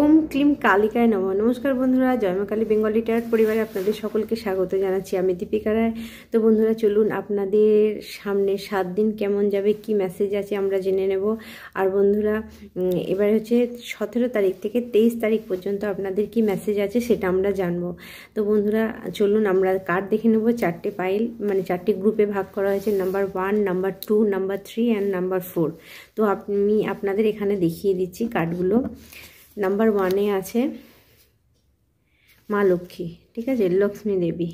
ওম claim কালিকায় নমঃ। নমস্কার বন্ধুরা, জয়মা কালী বেঙ্গলি ট্যারট পরিবারে আপনাদের সকলকে স্বাগত জানাচ্ছি। আমি দীপিকা রায়। তো বন্ধুরা চলুন আপনাদের সামনে 7 দিন কেমন যাবে, কি মেসেজ আছে আমরা জেনে নেব। আর বন্ধুরা এবার হচ্ছে 17 তারিখ থেকে 23 তারিখ পর্যন্ত আপনাদের কি মেসেজ আছে সেটা আমরা জানবো। তো বন্ধুরা চলুন আমরা কার্ড দেখে নেব। 4টে পাইল মানে 4টে গ্রুপে ভাগ করা হয়েছে, number 1, number 2, number 3 and number 4। তো আমি আপনাদের এখানে দেখিয়ে দিচ্ছি কার্ডগুলো। নাম্বার 1-এ আছে মা লক্ষ্মী, ঠিক আছে, লক্ষ্মী দেবী।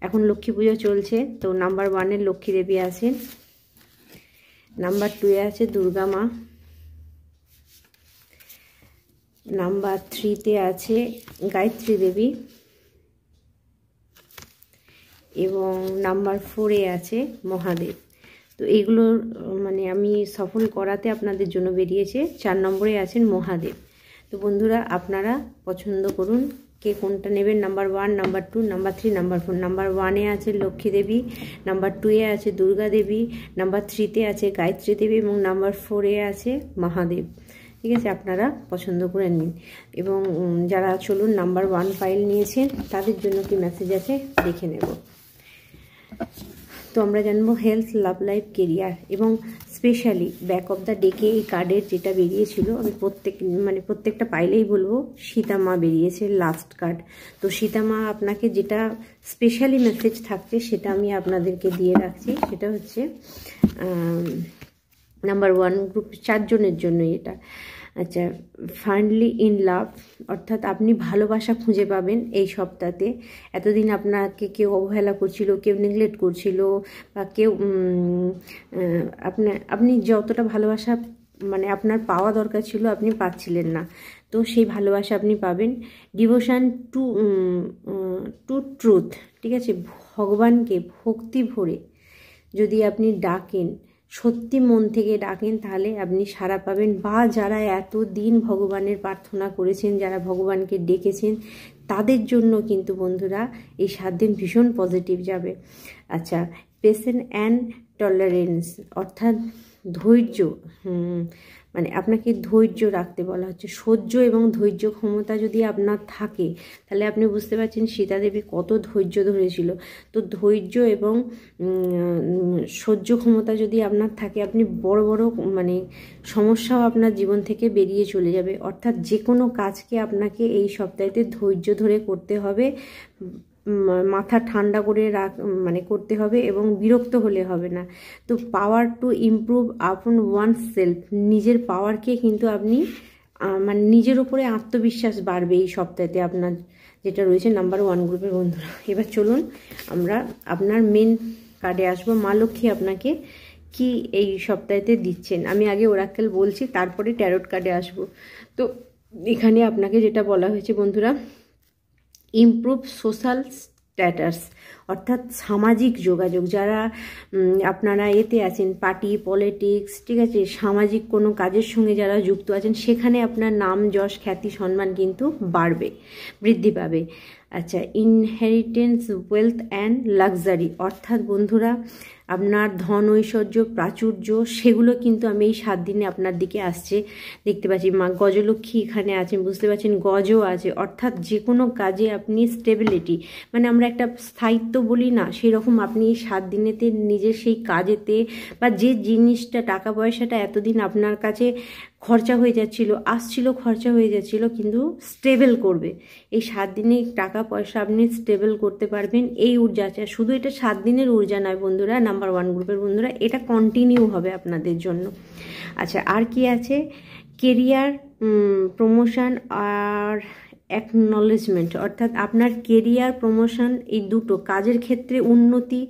এখন লক্ষ্মী পুজো চলছে, তো নাম্বার 1-এ লক্ষ্মী দেবী আছেন। নাম্বার 2-এ আছে দুর্গা মা। নাম্বার 3-তে আছে গায়ত্রী দেবী এবং নাম্বার 4-এ আছে মহাদেব। তো এইগুলোর মানে আমি সফল করাতে আপনাদের জন্য বেরিয়েছে। 4 নম্বরে আছেন মহাদেব। তো বন্ধুরা আপনারা পছন্দ করুন কে কোনটা নেবেন। Number 1, number 2, number 3, number 4। Number 1-এ আছে লক্ষ্মী দেবী, নাম্বার 2-এ আছে দুর্গা দেবী, নাম্বার 3-তে আছে গায়ত্রী দেবী এবং নাম্বার 4-এ আছে মহাদেব। ঠিক আছে, আপনারা পছন্দ করে নিন। এবং যারা চলুন নাম্বার 1 ফাইল নিয়েছেন তাদের জন্য কি মেসেজ আছে দেখে নেব। তো আমরা জানবো হেলথ, লাভ লাইফ, কেরিয়ার এবং স্পেশালি ব্যাক অফ দ্য ডেকে এই কার্ডের যেটা বেরিয়েছিল আমি প্রত্যেকটা পাইলেই বলবো সীতা মা বেরিয়েছে লাস্ট কার্ড। তো সীতা মা আপনাকে যেটা স্পেশালি মেসেজ থাকছে সেটা আমি আপনাদেরকে দিয়ে রাখছি। সেটা হচ্ছে নাম্বার 1 গ্রুপ 4 জনের জন্য এটা। আচ্ছা, ফাইনালি ইন লাভ, অর্থাৎ আপনি ভালোবাসা খুঁজে পাবেন এই সপ্তাহে। এতদিন আপনাকে কেউ অবহেলা করছিল, কেউ নেগলেক্ট করছিল, বা কেউ আপনি যতটা ভালোবাসা মানে আপনার পাওয়া দরকার ছিল আপনি পাচ্ছিলেন না, তো সেই ভালোবাসা আপনি পাবেন। ডিভোশন টু ট্রুথ, ঠিক আছে, ভগবানকে ভক্তি ভরে যদি আপনি ডাকেন, সত্যি মন থেকে ডাকেন, তাহলে আপনি সাড়া পাবেন। বা যারা এতদিন ভগবানের প্রার্থনা করেছেন, যারা ভগবানকে ডেকেছেন, তাদের জন্য কিন্তু বন্ধুরা এই 7 দিন ভীষণ পজিটিভ যাবে। আচ্ছা, পেশেন্স অ্যান্ড টলারেন্স, অর্থাৎ ধৈর্য, মানে আপনাকে ধৈর্য রাখতে বলা হচ্ছে। সহ্য এবং ধৈর্য ক্ষমতা যদি আপনার থাকে তাহলে আপনি বুঝতে পারছেন সীতা দেবী কত ধৈর্য ধরেছিল। তো ধৈর্য এবং সহ্য ক্ষমতা যদি আপনার থাকে, আপনি বড় বড় মানে সমস্যাও আপনার জীবন থেকে বেরিয়ে চলে যাবে। অর্থাৎ যে কোনো কাজকে আপনাকে এই সপ্তাহেতে ধৈর্য ধরে করতে হবে, মাথা ঠান্ডা করে করতে হবে এবং বিরক্ত হলে হবে না। তো পাওয়ার টু ইমপ্রুভ আপন ওয়ান সেলফ, নিজের পাওয়ারকে কিন্তু আপনি মানে নিজের উপরে আত্মবিশ্বাস বাড়বে এই সপ্তাহেতে আপনার যেটা রয়েছে নাম্বার 1 গ্রুপের বন্ধুরা। এবার চলুন আমরা আপনার মেন কার্ডে আসবো। মা লক্ষ্মী আপনাকে কি এই সপ্তাহেতে দিচ্ছেন। আমি আগে ওরাকেল বলছি, তারপরে ট্যারট কার্ডে আসবো। তো এখানে আপনাকে যেটা বলা হয়েছে বন্ধুরা, ইমপ্রুভ সোশ্যাল স্ট্যাটাস, অর্থাৎ সামাজিক যোগাযোগ। যারা আপনারা এতে আছেন, পার্টি পলিটিক্স, ঠিক আছে, সামাজিক কোনো কাজের সঙ্গে যারা যুক্ত আছেন, সেখানে আপনার নাম যশ খ্যাতি সম্মান কিন্তু বাড়বে, বৃদ্ধি পাবে। আচ্ছা, ইনহেরিটেন্স, ওয়েলথ অ্যান্ড লাক্সারি, অর্থাৎ বন্ধুরা আপনার ধন ঐশ্বর্য প্রাচুর্য সেগুলো কিন্তু আমি এই 7 দিনে আপনার দিকে আসছে দেখতে পাচ্ছি। মা গজলক্ষ্মী এখানে আছেন, বুঝতে পারছেন, গজও আছে। অর্থাৎ যে কোনো কাজে আপনি স্টেবিলিটি, মানে আমরা একটা স্থায়িত্ব বলি না, সেই রকম আপনি এই 7 দিনেতে নিজের সেই কাজেতে বা যে জিনিসটা টাকা পয়সাটা এতদিন আপনার কাছে খরচা হয়ে যাচ্ছিল, আসছিল খরচা হয়ে যাচ্ছিল, কিন্তু স্টেবল করবে। এই 7 দিনে টাকা পয়সা আপনি স্টেবল করতে পারবেন, এই ঊর্জা আছে। শুধু এটা 7 দিনের ঊর্জা নয় বন্ধুরা, নাম্বার 1 গ্রুপের বন্ধুরা, এটা কন্টিনিউ হবে আপনাদের জন্য। আচ্ছা, আর কি আছে, কেরিয়ার, প্রমোশন আর অ্যাকনলেজমেন্ট, অর্থাৎ আপনার কেরিয়ার প্রমোশন এই দুটো কাজের ক্ষেত্রে উন্নতি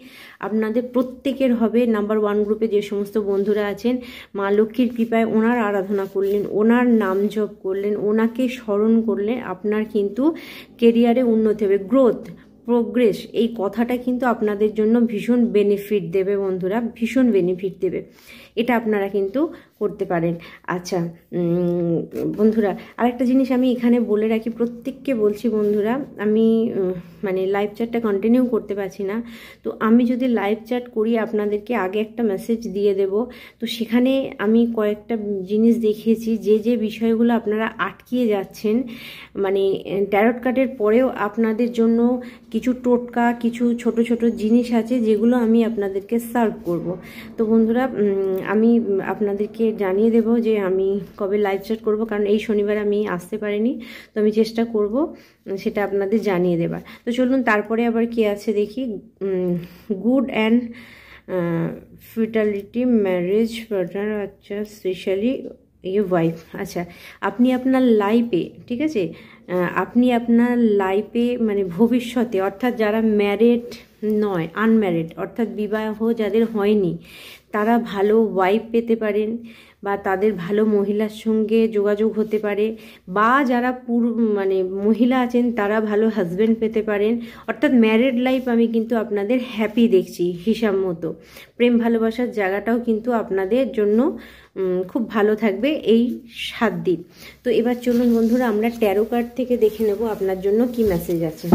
আপনাদের প্রত্যেকের হবে। নাম্বার 1 গ্রুপে যে সমস্ত বন্ধুরা আছেন, মা লক্ষ্মীর কৃপায় ওনার আরাধনা করলেন, ওনার নাম জপ করলেন, ওনাকে স্মরণ করলে আপনার কিন্তু কেরিয়ারে উন্নতি হবে। গ্রোথ, প্রোগ্রেস, এই কথাটা কিন্তু আপনাদের জন্য ভীষণ বেনিফিট দেবে বন্ধুরা, ভীষণ বেনিফিট দেবে। এটা আপনারা কিন্তু করতে পারেন। আচ্ছা বন্ধুরা, আরেকটা জিনিস আমি এখানে বলে রাখি, প্রত্যেককে বলছি বন্ধুরা, আমি মানে লাইভ চ্যাটটা কন্টিনিউ করতে পারছি না, তো আমি যদি লাইভ চ্যাট করি আপনাদেরকে আগে একটা মেসেজ দিয়ে দেব। তো সেখানে আমি কয়েকটা জিনিস দেখিয়েছি, যে বিষয়গুলো আপনারা আটকিয়ে যাচ্ছেন, মানে ট্যারট কার্ডের পরেও আপনাদের জন্য কিছু টোটকা, কিছু ছোট ছোট জিনিস আছে যেগুলো আমি আপনাদেরকে সার্ভ করব। তো বন্ধুরা আমি আপনাদেরকে জানিয়ে দেব যে আমি কবে লাইভ চ্যাট করব, কারণ এই শনিবার আমি আসতে পারিনি, তো আমি চেষ্টা করব সেটা আপনাদের জানিয়ে দেবার। তো চলুন তারপরে আবার কি আছে দেখি। গুড অ্যান্ড ফিটালিটি ম্যারেজ পার্টনার, আচ্ছা স্পেশালি ওয়াইফ। আচ্ছা আপনি আপনার লাইফে, ঠিক আছে, আপনি আপনার লাইফে মানে ভবিষ্যতে, অর্থাৎ যারা ম্যারিড নয়, আনম্যারিড, অর্থাৎ বিবাহ যাদের হয়নি, তারা ভালো ওয়াইফ পেতে পারেন, বা তাদের ভালো মহিলার সঙ্গে যোগাযোগ হতে পারে, বা যারা মানে মহিলা আছেন তারা ভালো হাজব্যান্ড পেতে পারেন। অর্থাৎ ম্যারিড লাইফ আমি কিন্তু আপনাদের হ্যাপি দেখছি হিসাব মতো। প্রেম ভালোবাসার জায়গাটাও কিন্তু আপনাদের জন্য খুব ভালো থাকবে এই 7 দিন। তো এবার চলুন বন্ধুরা আমরা ট্যারো কার্ড থেকে দেখে নেব আপনার জন্য কি মেসেজ আছে।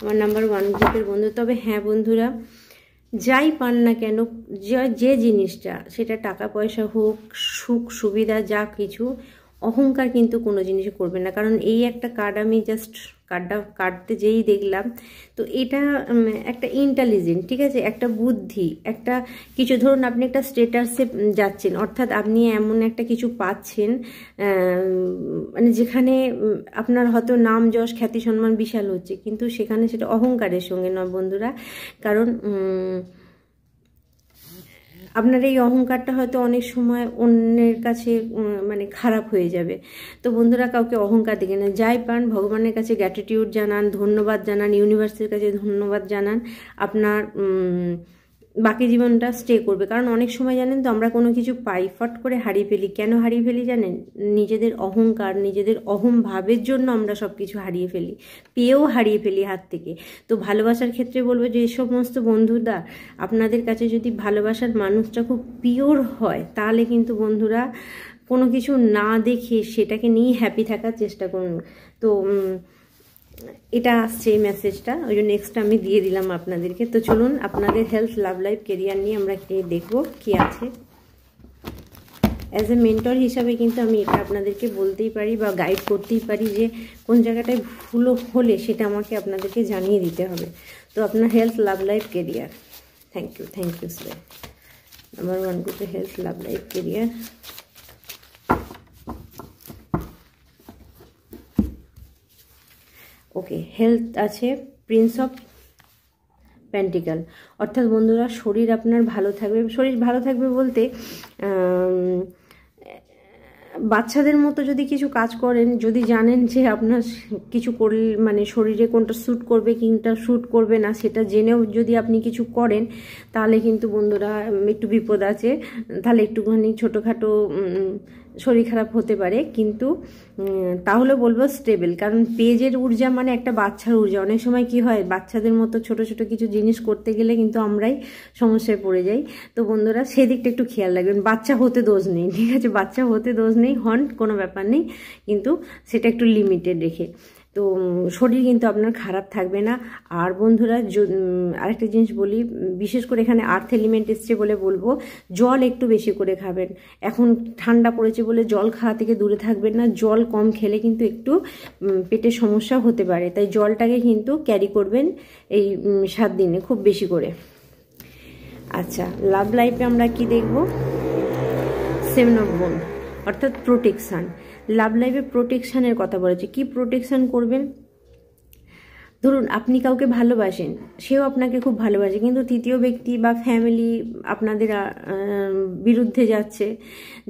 আমার নাম্বার 1 গ্রুপের বন্ধু। তবে হ্যাঁ বন্ধুরা, যাই পান না কেন, যে জিনিসটা, সেটা টাকা পয়সা হোক, সুখ সুবিধা, যা কিছু, অহংকার কিন্তু কোনো জিনিসে করবেন না। কারণ এই একটা কার্ড আমি জাস্ট কার্ডটা কাটতে যেই দেখলাম, তো এটা একটা ইন্টেলিজেন্ট, ঠিক আছে, একটা বুদ্ধি, একটা কিছু, ধরুন আপনি একটা স্টেটাসে যাচ্ছেন, অর্থাৎ আপনি এমন একটা কিছু পাচ্ছেন মানে যেখানে আপনার হয়তো নাম যশ খ্যাতি সম্মান বিশাল হচ্ছে, কিন্তু সেখানে সেটা অহংকারের সঙ্গে নয় বন্ধুরা। কারণ আপনার এই অহংকারটা হয়তো অনেক সময় অন্যের কাছে মানে খারাপ হয়ে যাবে। তো বন্ধুরা কাউকে অহংকার দেখে না, যাই পান ভগবানের কাছে গ্র্যাটিটিউড জানান, ধন্যবাদ জানান, ইউনিভার্সের কাছে ধন্যবাদ জানান, আপনার বাকি জীবনটা স্টে করবে। কারণ অনেক সময় জানেন তো আমরা কোনো কিছু পাই, ফট করে হারিয়ে ফেলি। কেন হারিয়ে ফেলি জানেন? নিজেদের অহংকার, নিজেদের অহম ভাবের জন্য আমরা সব কিছু হারিয়ে ফেলি, পেয়েও হারিয়ে ফেলি হাত থেকে। তো ভালোবাসার ক্ষেত্রে বলবো যে সমস্ত বন্ধুরা, আপনাদের কাছে যদি ভালোবাসার মানুষটা খুব পিওর হয়, তাহলে কিন্তু বন্ধুরা কোনো কিছু না দেখে সেটাকে নিয়ে হ্যাপি থাকার চেষ্টা করুন। তো এটা আসছে এই মেসেজটা, ওই জন্য নেক্সট আমি দিয়ে দিলাম আপনাদেরকে। তো চলুন আপনাদের হেলথ, লাভ লাইফ, কেরিয়ার নিয়ে আমরা দেখবো কি আছে। অ্যাজ এ মেন্টর হিসাবে কিন্তু আমি এটা আপনাদেরকে বলতেই পারি বা গাইড করতেই পারি যে কোন জায়গাটায় ভুল হলে সেটা আমাকে আপনাদেরকে জানিয়ে দিতে হবে। তো আপনার health, love life, career. Thank you sir. Number 1 গ্রুপে health, love life, career. Okay, health আছে প্রিন্স অফ পেন্টিক্যাল, অর্থাৎ বন্ধুরা শরীর আপনার ভালো থাকবে। শরীর ভালো থাকবে বলতে বাচ্চাদের মতো যদি কিছু কাজ করেন, যদি জানেন যে আপনার কিছু করলে মানে শরীরে কোনটা স্যুট করবে কোনটা স্যুট করবে না, সেটা জেনেও যদি আপনি কিছু করেন, তাহলে কিন্তু বন্ধুরা একটু বিপদ আছে। তাহলে একটুখানি ছোটোখাটো শরীর খারাপ হতে পারে, কিন্তু তাহলে বলবো স্টেবল। কারণ পেজের ঊর্জা মানে একটা বাচ্চার ঊর্জা। অনেক সময় কি হয়, বাচ্চাদের মতো ছোট ছোট কিছু জিনিস করতে গেলে কিন্তু আমরাই সমস্যায় পড়ে যাই। তো বন্ধুরা সেদিকটা একটু খেয়াল রাখবেন। বাচ্চা হতে দোষ নেই, ঠিক আছে, বাচ্চা হতে দোষ নেই, হন কোনো ব্যাপার নেই, কিন্তু সেটা একটু লিমিটেড রেখে। তো শরীর কিন্তু আপনার খারাপ থাকবে না। আর বন্ধুরা আরেকটা জিনিস বলি, বিশেষ করে এখানে আর্থ এলিমেন্ট এসছে বলে বলবো, জল একটু বেশি করে খাবেন। এখন ঠান্ডা পড়েছে বলে জল খাওয়া থেকে দূরে থাকবেন না। জল কম খেলে কিন্তু একটু পেটের সমস্যা হতে পারে, তাই জলটাকে কিন্তু ক্যারি করবেন এই 7 দিনে খুব বেশি করে। আচ্ছা, লাভ লাইফে আমরা কি দেখব? 7 অফ ওয়ান্ডস, অর্থাৎ প্রোটেকশান। লাভ লাইফে প্রোটেকশানের কথা বলেছে। কি প্রোটেকশান করবেন? ধরুন আপনি কাউকে ভালোবাসেন, সেও আপনাকে খুব ভালোবাসে, কিন্তু তৃতীয় ব্যক্তি বা ফ্যামিলি আপনাদের বিরুদ্ধে যাচ্ছে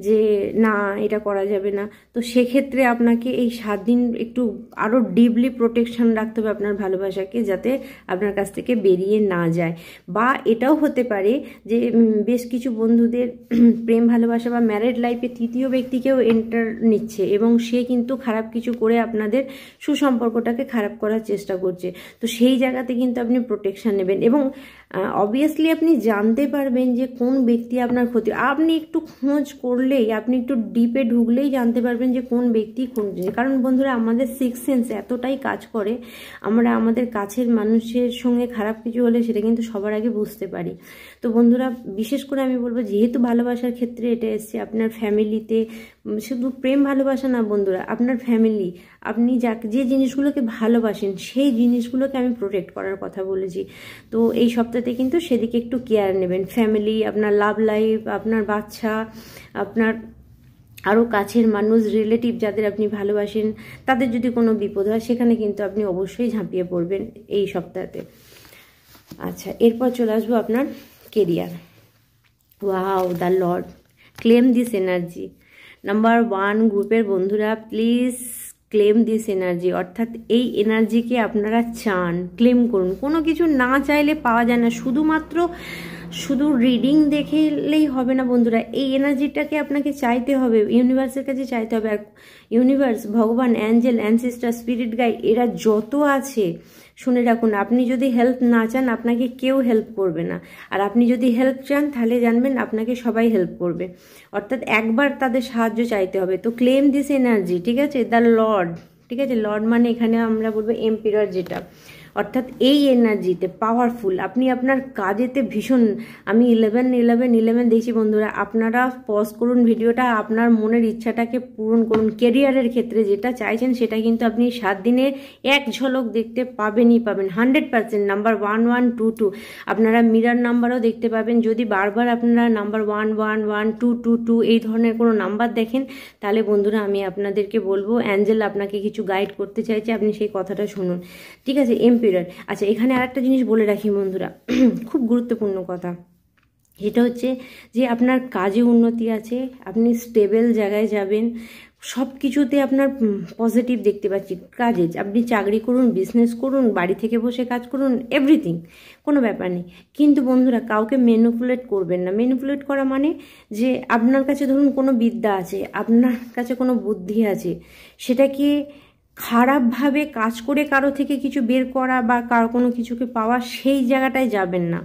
যে না এটা করা যাবে না। তো সেক্ষেত্রে আপনাকে এই 7 দিন একটু আরও ডিপলি প্রোটেকশন রাখতে হবে আপনার ভালোবাসাকে, যাতে আপনার কাছ থেকে বেরিয়ে না যায়। বা এটাও হতে পারে যে বেশ কিছু বন্ধুদের প্রেম ভালোবাসা বা ম্যারিড লাইফে তৃতীয় ব্যক্তিকেও এন্টার নিচ্ছে, এবং সে কিন্তু খারাপ কিছু করে আপনাদের সুসম্পর্কটাকে খারাপ করার চেষ্টা করছে। করছে, তো সেই জায়গাতে কিন্তু আপনি প্রোটেকশান নেবেন। এবং অবভিয়াসলি আপনি জানতে পারবেন যে কোন ব্যক্তি আপনার ক্ষতি, আপনি একটু খোঁজ করলেই, আপনি একটু ডিপে ঢুকলেই জানতে পারবেন যে কোন ব্যক্তি কোন জিনিস। কারণ বন্ধুরা আমাদের সিক্স সেন্স এতটাই কাজ করে, আমরা আমাদের কাছের মানুষের সঙ্গে খারাপ কিছু হলে সেটা কিন্তু সবার আগে বুঝতে পারি। তো বন্ধুরা বিশেষ করে আমি বলবো, যেহেতু ভালোবাসার ক্ষেত্রে এটা এসছে, আপনার ফ্যামিলিতে শুধু প্রেম ভালোবাসা না বন্ধুরা, আপনার ফ্যামিলি, আপনি যে জিনিসগুলোকে ভালোবাসেন সেই জিনিসগুলোকে আমি প্রোটেক্ট করার কথা বলেছি। তো এই সপ্তাহতে কিন্তু সেদিকে একটু কেয়ার নেবেন। ফ্যামিলি, আপনার লাভ লাইফ, আপনার বাচ্চা, আপনার আরও কাছের মানুষ, রিলেটিভ যাদের আপনি ভালোবাসেন, তাদের যদি কোনো বিপদ হয় সেখানে কিন্তু আপনি অবশ্যই ঝাঁপিয়ে পড়বেন এই সপ্তাহতে। আচ্ছা, এরপর চলে আসবো আপনার career. Wow, the Lord, claim this energy. Number 1 গ্রুপের বন্ধুরা প্লিজ ক্লেম দিস এনার্জি, অর্থাৎ এই এনার্জিকে আপনারা চান, ক্লেম করুন। কোনো কিছু না চাইলে পাওয়া যায় না, শুধু রিডিং দেখলেই হবে না বন্ধুরা, এই এনার্জিটাকে আপনাকে চাইতে হবে, ইউনিভার্সের কাছে চাইতে হবে। আর ইউনিভার্স, ভগবান, অ্যাঞ্জেল, অ্যানসেস্টার, স্পিরিট গাইড, এরা যত আছে শুনে রাখুন, আপনি যদি হেল্প না চান আপনাকে কেউ হেল্প করবে না, আর আপনি যদি হেল্প চান তাহলে জানবেন আপনাকে সবাই হেল্প করবে। অর্থাৎ একবার তাদের সাহায্য চাইতে হবে। তো ক্লেম দিস এনার্জি, ঠিক আছে, দ্য লর্ড, ঠিক আছে। লর্ড মানে এখানে আমরা বলবো এম্পিরার, যেটা অর্থাৎ এই এনার্জিতে পাওয়ারফুল। আপনি আপনার কাজেতে ভীষণ, আমি 11 দেখছি বন্ধুরা, আপনারা পজ করুন ভিডিওটা, আপনার মনের ইচ্ছাটাকে পূরণ করুন। কেরিয়ারের ক্ষেত্রে যেটা চাইছেন সেটা কিন্তু আপনি 7 দিনে এক ঝলক দেখতে পাবেন 100%। নাম্বার 1122, আপনারা মিরার নাম্বারও দেখতে পাবেন। যদি বারবার আপনারা নাম্বার 111222 এই ধরনের কোনো নাম্বার দেখেন, তাহলে বন্ধুরা আমি আপনাদেরকে বলবো অ্যাঞ্জেল আপনাকে কিছু গাইড করতে চাইছে, আপনি সেই কথাটা শুনুন, ঠিক আছে। আচ্ছা, এখানে আরেকটা জিনিস বলে রাখি বন্ধুরা, খুব গুরুত্বপূর্ণ কথা, সেটা হচ্ছে যে আপনার কাজে উন্নতি আছে, আপনি স্টেবল জায়গায় যাবেন, সব কিছুতে আপনার পজিটিভ দেখতে পাচ্ছি। কাজে আপনি চাকরি করুন, বিজনেস করুন, বাড়ি থেকে বসে কাজ করুন, এভরিথিং, কোনো ব্যাপার নেই। কিন্তু বন্ধুরা কাউকে ম্যানিপুলেট করবেন না। ম্যানিপুলেট করা মানে যে আপনার কাছে ধরুন কোনো বিদ্যা আছে, আপনার কাছে কোনো বুদ্ধি আছে, সেটাকে খারাপভাবে কাজ করে কারো থেকে কিছু বের করা বা কারো কোনো কিছুকে পাওয়া, সেই জায়গাটায় যাবেন না।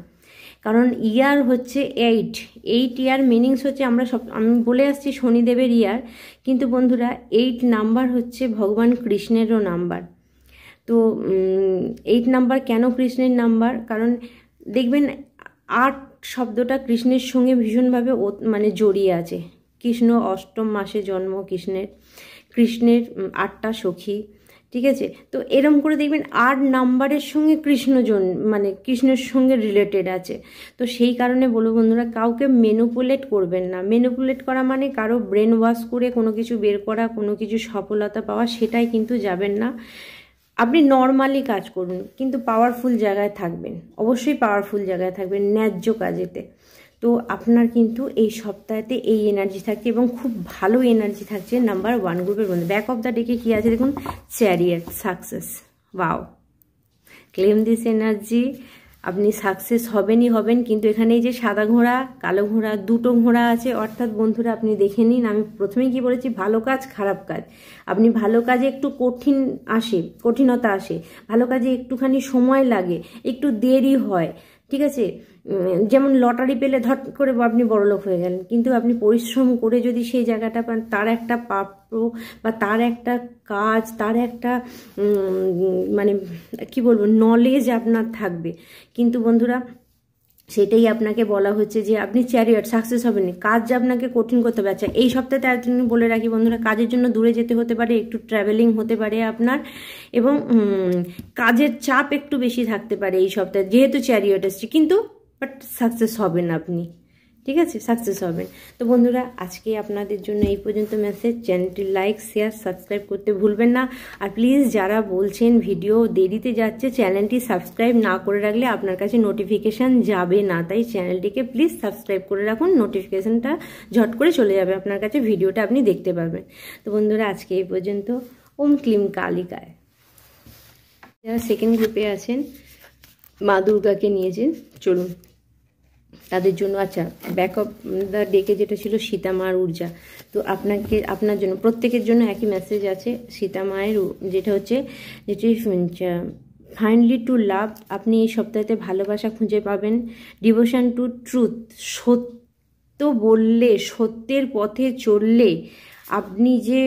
কারণ ইয়ার হচ্ছে 8 ইয়ার মিনিংস হচ্ছে, আমি বলে আসছি শনিদেবের ইয়ার, কিন্তু বন্ধুরা 8 নাম্বার হচ্ছে ভগবান কৃষ্ণেরও নাম্বার। তো 8 নাম্বার কেন কৃষ্ণের নাম্বার? কারণ দেখবেন 8 শব্দটা কৃষ্ণের সঙ্গে ভীষণভাবে মানে জড়িয়ে আছে। কৃষ্ণ অষ্টম মাসে জন্ম কৃষ্ণের 8টা সখী, ঠিক আছে। তো এরকম করে দেখবেন 8 নাম্বারের সঙ্গে মানে কৃষ্ণের সঙ্গে রিলেটেড আছে। তো সেই কারণে বলবো বন্ধুরা, কাউকে ম্যানিপুলেট করবেন না। ম্যানিপুলেট করা মানে কারো ব্রেন ওয়াশ করে কোনো কিছু বের করা, কোনো কিছু সফলতা পাওয়া, সেটাই কিন্তু যাবেন না। আপনি নর্মালি কাজ করুন, কিন্তু পাওয়ারফুল জায়গায় থাকবেন, অবশ্যই পাওয়ারফুল জায়গায় থাকবেন, ন্যায্য কাজেতে। তো আপনার কিন্তু এই সপ্তাহেতে এই এনার্জি থাকছে এবং খুব ভালো এনার্জি থাকছে নাম্বার 1 গ্রুপের বন্ধু। ব্যাক অফ দ্য ডেকে কী আছে দেখুন, chariot, success. Wow, claim this energy, আপনি সাকসেস হবেন। কিন্তু এখানে এই যে সাদা ঘোড়া, কালো ঘোড়া, দুটো ঘোড়া আছে, অর্থাৎ বন্ধুরা আপনি দেখে নিন, আমি প্রথমেই কি বলেছি, ভালো কাজ খারাপ কাজ। আপনি ভালো কাজে একটু কঠিনতা আসে, ভালো কাজে একটুখানি সময় লাগে, একটু দেরি হয়, ঠিক আছে। যেমন লটারি পেলে ধট করে আপনি বড়লোক হয়ে গেলেন, কিন্তু আপনি পরিশ্রম করে যদি সেই জায়গাটা পান, তার একটা প্রাপ্য বা তার একটা কাজ, তার একটা মানে কি বলবো, নলেজ আপনার থাকবে। কিন্তু বন্ধুরা সেটাই আপনাকে বলা হচ্ছে যে আপনি চ্যারিয়ট, সাকসেস হবেন, কাজ আপনাকে কঠিন করতে হবে। আচ্ছা, এই সপ্তাহে তার জন্য বলে রাখি বন্ধুরা, কাজের জন্য দূরে যেতে হতে পারে, একটু ট্রাভেলিং হতে পারে আপনার, এবং কাজের চাপ একটু বেশি থাকতে পারে এই সপ্তাহে, যেহেতু চ্যারিয়ট এসছে, কিন্তু বাট সাকসেস হবেন আপনি, ঠিক আছে, সাকসেস হবেন। তো বন্ধুরা আজকে আপনাদের জন্য এই পর্যন্ত মেসেজ। চ্যানেলটি লাইক, শেয়ার, সাবস্ক্রাইব করতে ভুলবেন না। আর প্লিজ যারা বলছেন ভিডিও দেরিতে যাচ্ছে, চ্যানেলটি সাবস্ক্রাইব না করে রাখলে আপনার কাছে নোটিফিকেশান যাবে না, তাই চ্যানেলটিকে প্লিজ সাবস্ক্রাইব করে রাখুন, নোটিফিকেশানটা ঝট করে চলে যাবে আপনার কাছে, ভিডিওটা আপনি দেখতে পারবেন। তো বন্ধুরা আজকে এই পর্যন্ত। ওম ক্লিম কালিকায়। যারা সেকেন্ড গ্রুপে আছেন, মা দুর্গাকে নিয়েছেন, চলুন তাদের জন্য। আচ্ছা, ব্যাক অফ দ্য ডেকে যেটা ছিল সীতা মার ঊর্জা, তো আপনার জন্য প্রত্যেকের জন্য একই মেসেজ আছে। সীতা মায়ের যেটা হচ্ছে, যেটি ফাইনালি টু লাভ, আপনি এই সপ্তাহেতে ভালোবাসা খুঁজে পাবেন। ডিভোশন টু ট্রুথ, সত্য বললে, সত্যের পথে চললে আপনি যে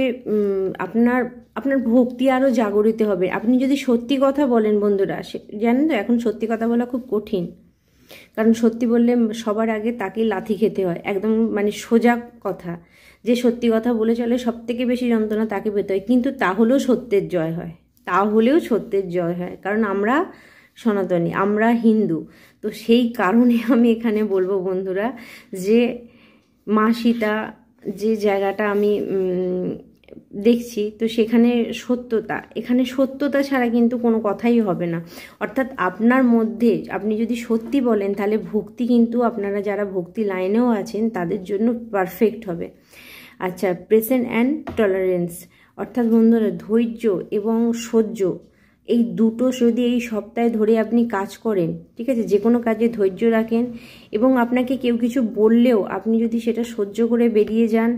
আপনার ভক্তি আরও জাগরিত হবে। আপনি যদি সত্যি কথা বলেন বন্ধুরা, জানেন তো এখন সত্যি কথা বলা খুব কঠিন, কারণ সত্যি বললে সবার আগে তাকেই লাথি খেতে হয়, একদম মানে সোজা কথা। যে সত্যি কথা বলে চলে সব থেকে বেশি যন্ত্রণা তাকে পেতে হয়, কিন্তু তাহলেও সত্যের জয় হয়, তাহলেও সত্যের জয় হয়, কারণ আমরা সনাতনী, আমরা হিন্দু। তো সেই কারণে আমি এখানে বলবো বন্ধুরা যে মা সীতা যে জায়গাটা আমি দেখছি, তো সেখানে সত্যতা, এখানে সত্যতা ছাড়া কিন্তু কোনো কথাই হবে না। অর্থাৎ আপনার মধ্যে আপনি যদি সত্যি বলেন তাহলে ভক্তি কিন্তু আপনারা যারা ভক্তি লাইনেও আছেন তাদের জন্য পারফেক্ট হবে। আচ্ছা, পেশেন্ট অ্যান্ড টলারেন্স, অর্থাৎ বন্ধুরা ধৈর্য এবং সহ্য, এই দুটো যদি এই সপ্তাহে ধরে আপনি কাজ করেন, ঠিক আছে, যে কোনো কাজে ধৈর্য রাখেন এবং আপনাকে কেউ কিছু বললেও আপনি যদি সেটা সহ্য করে বেরিয়ে যান,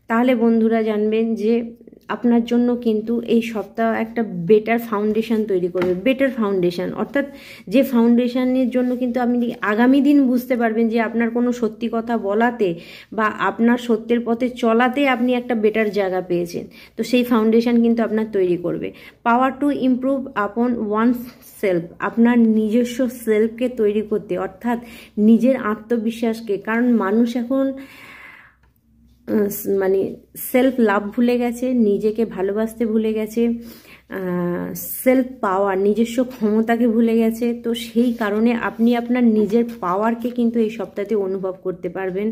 তাহলে বন্ধুরা জানবেন যে আপনার জন্য কিন্তু এই সপ্তাহ একটা বেটার ফাউন্ডেশন তৈরি করবে। বেটার ফাউন্ডেশন অর্থাৎ যে ফাউন্ডেশনের জন্য কিন্তু আপনি আগামী দিন বুঝতে পারবেন যে আপনার কোনো সত্যি কথা বলাতে বা আপনার সত্যের পথে চলাতে আপনি একটা বেটার জায়গা পেয়েছেন। তো সেই ফাউন্ডেশন কিন্তু আপনার তৈরি করবে। পাওয়ার টু ইমপ্রুভ আপন ওয়ান সেলফ, আপনার নিজস্ব সেলফকে তৈরি করতে, অর্থাৎ নিজের আত্মবিশ্বাসকে, কারণ মানুষ এখন মানে সেলফ লাভ ভুলে গেছে, নিজেকে ভালোবাসতে ভুলে গেছে, সেলফ পাওয়ার, নিজস্ব ক্ষমতাকে ভুলে গেছে। তো সেই কারণে আপনি আপনার নিজের পাওয়ারকে কিন্তু এই সপ্তাহে অনুভব করতে পারবেন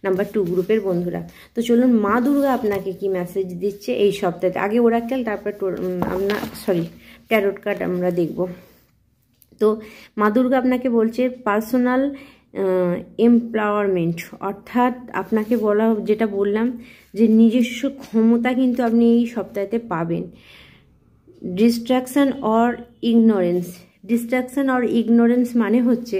নাম্বার 2 গ্রুপের বন্ধুরা। তো চলুন মা দুর্গা আপনাকে কি মেসেজ দিচ্ছে এই সপ্তাহে। আগে ওরাকেল, তারপর ট্যারোট কার্ড আমরা দেখব। তো মা দুর্গা আপনাকে বলছে পার্সোনাল এমপাওয়ারমেন্ট, অর্থাৎ আপনাকে যেটা বললাম যে নিজস্ব ক্ষমতা কিন্তু আপনি এই সপ্তাহেতে পাবেন। ডিস্ট্রাকশন অর ইগনোরেন্স মানে হচ্ছে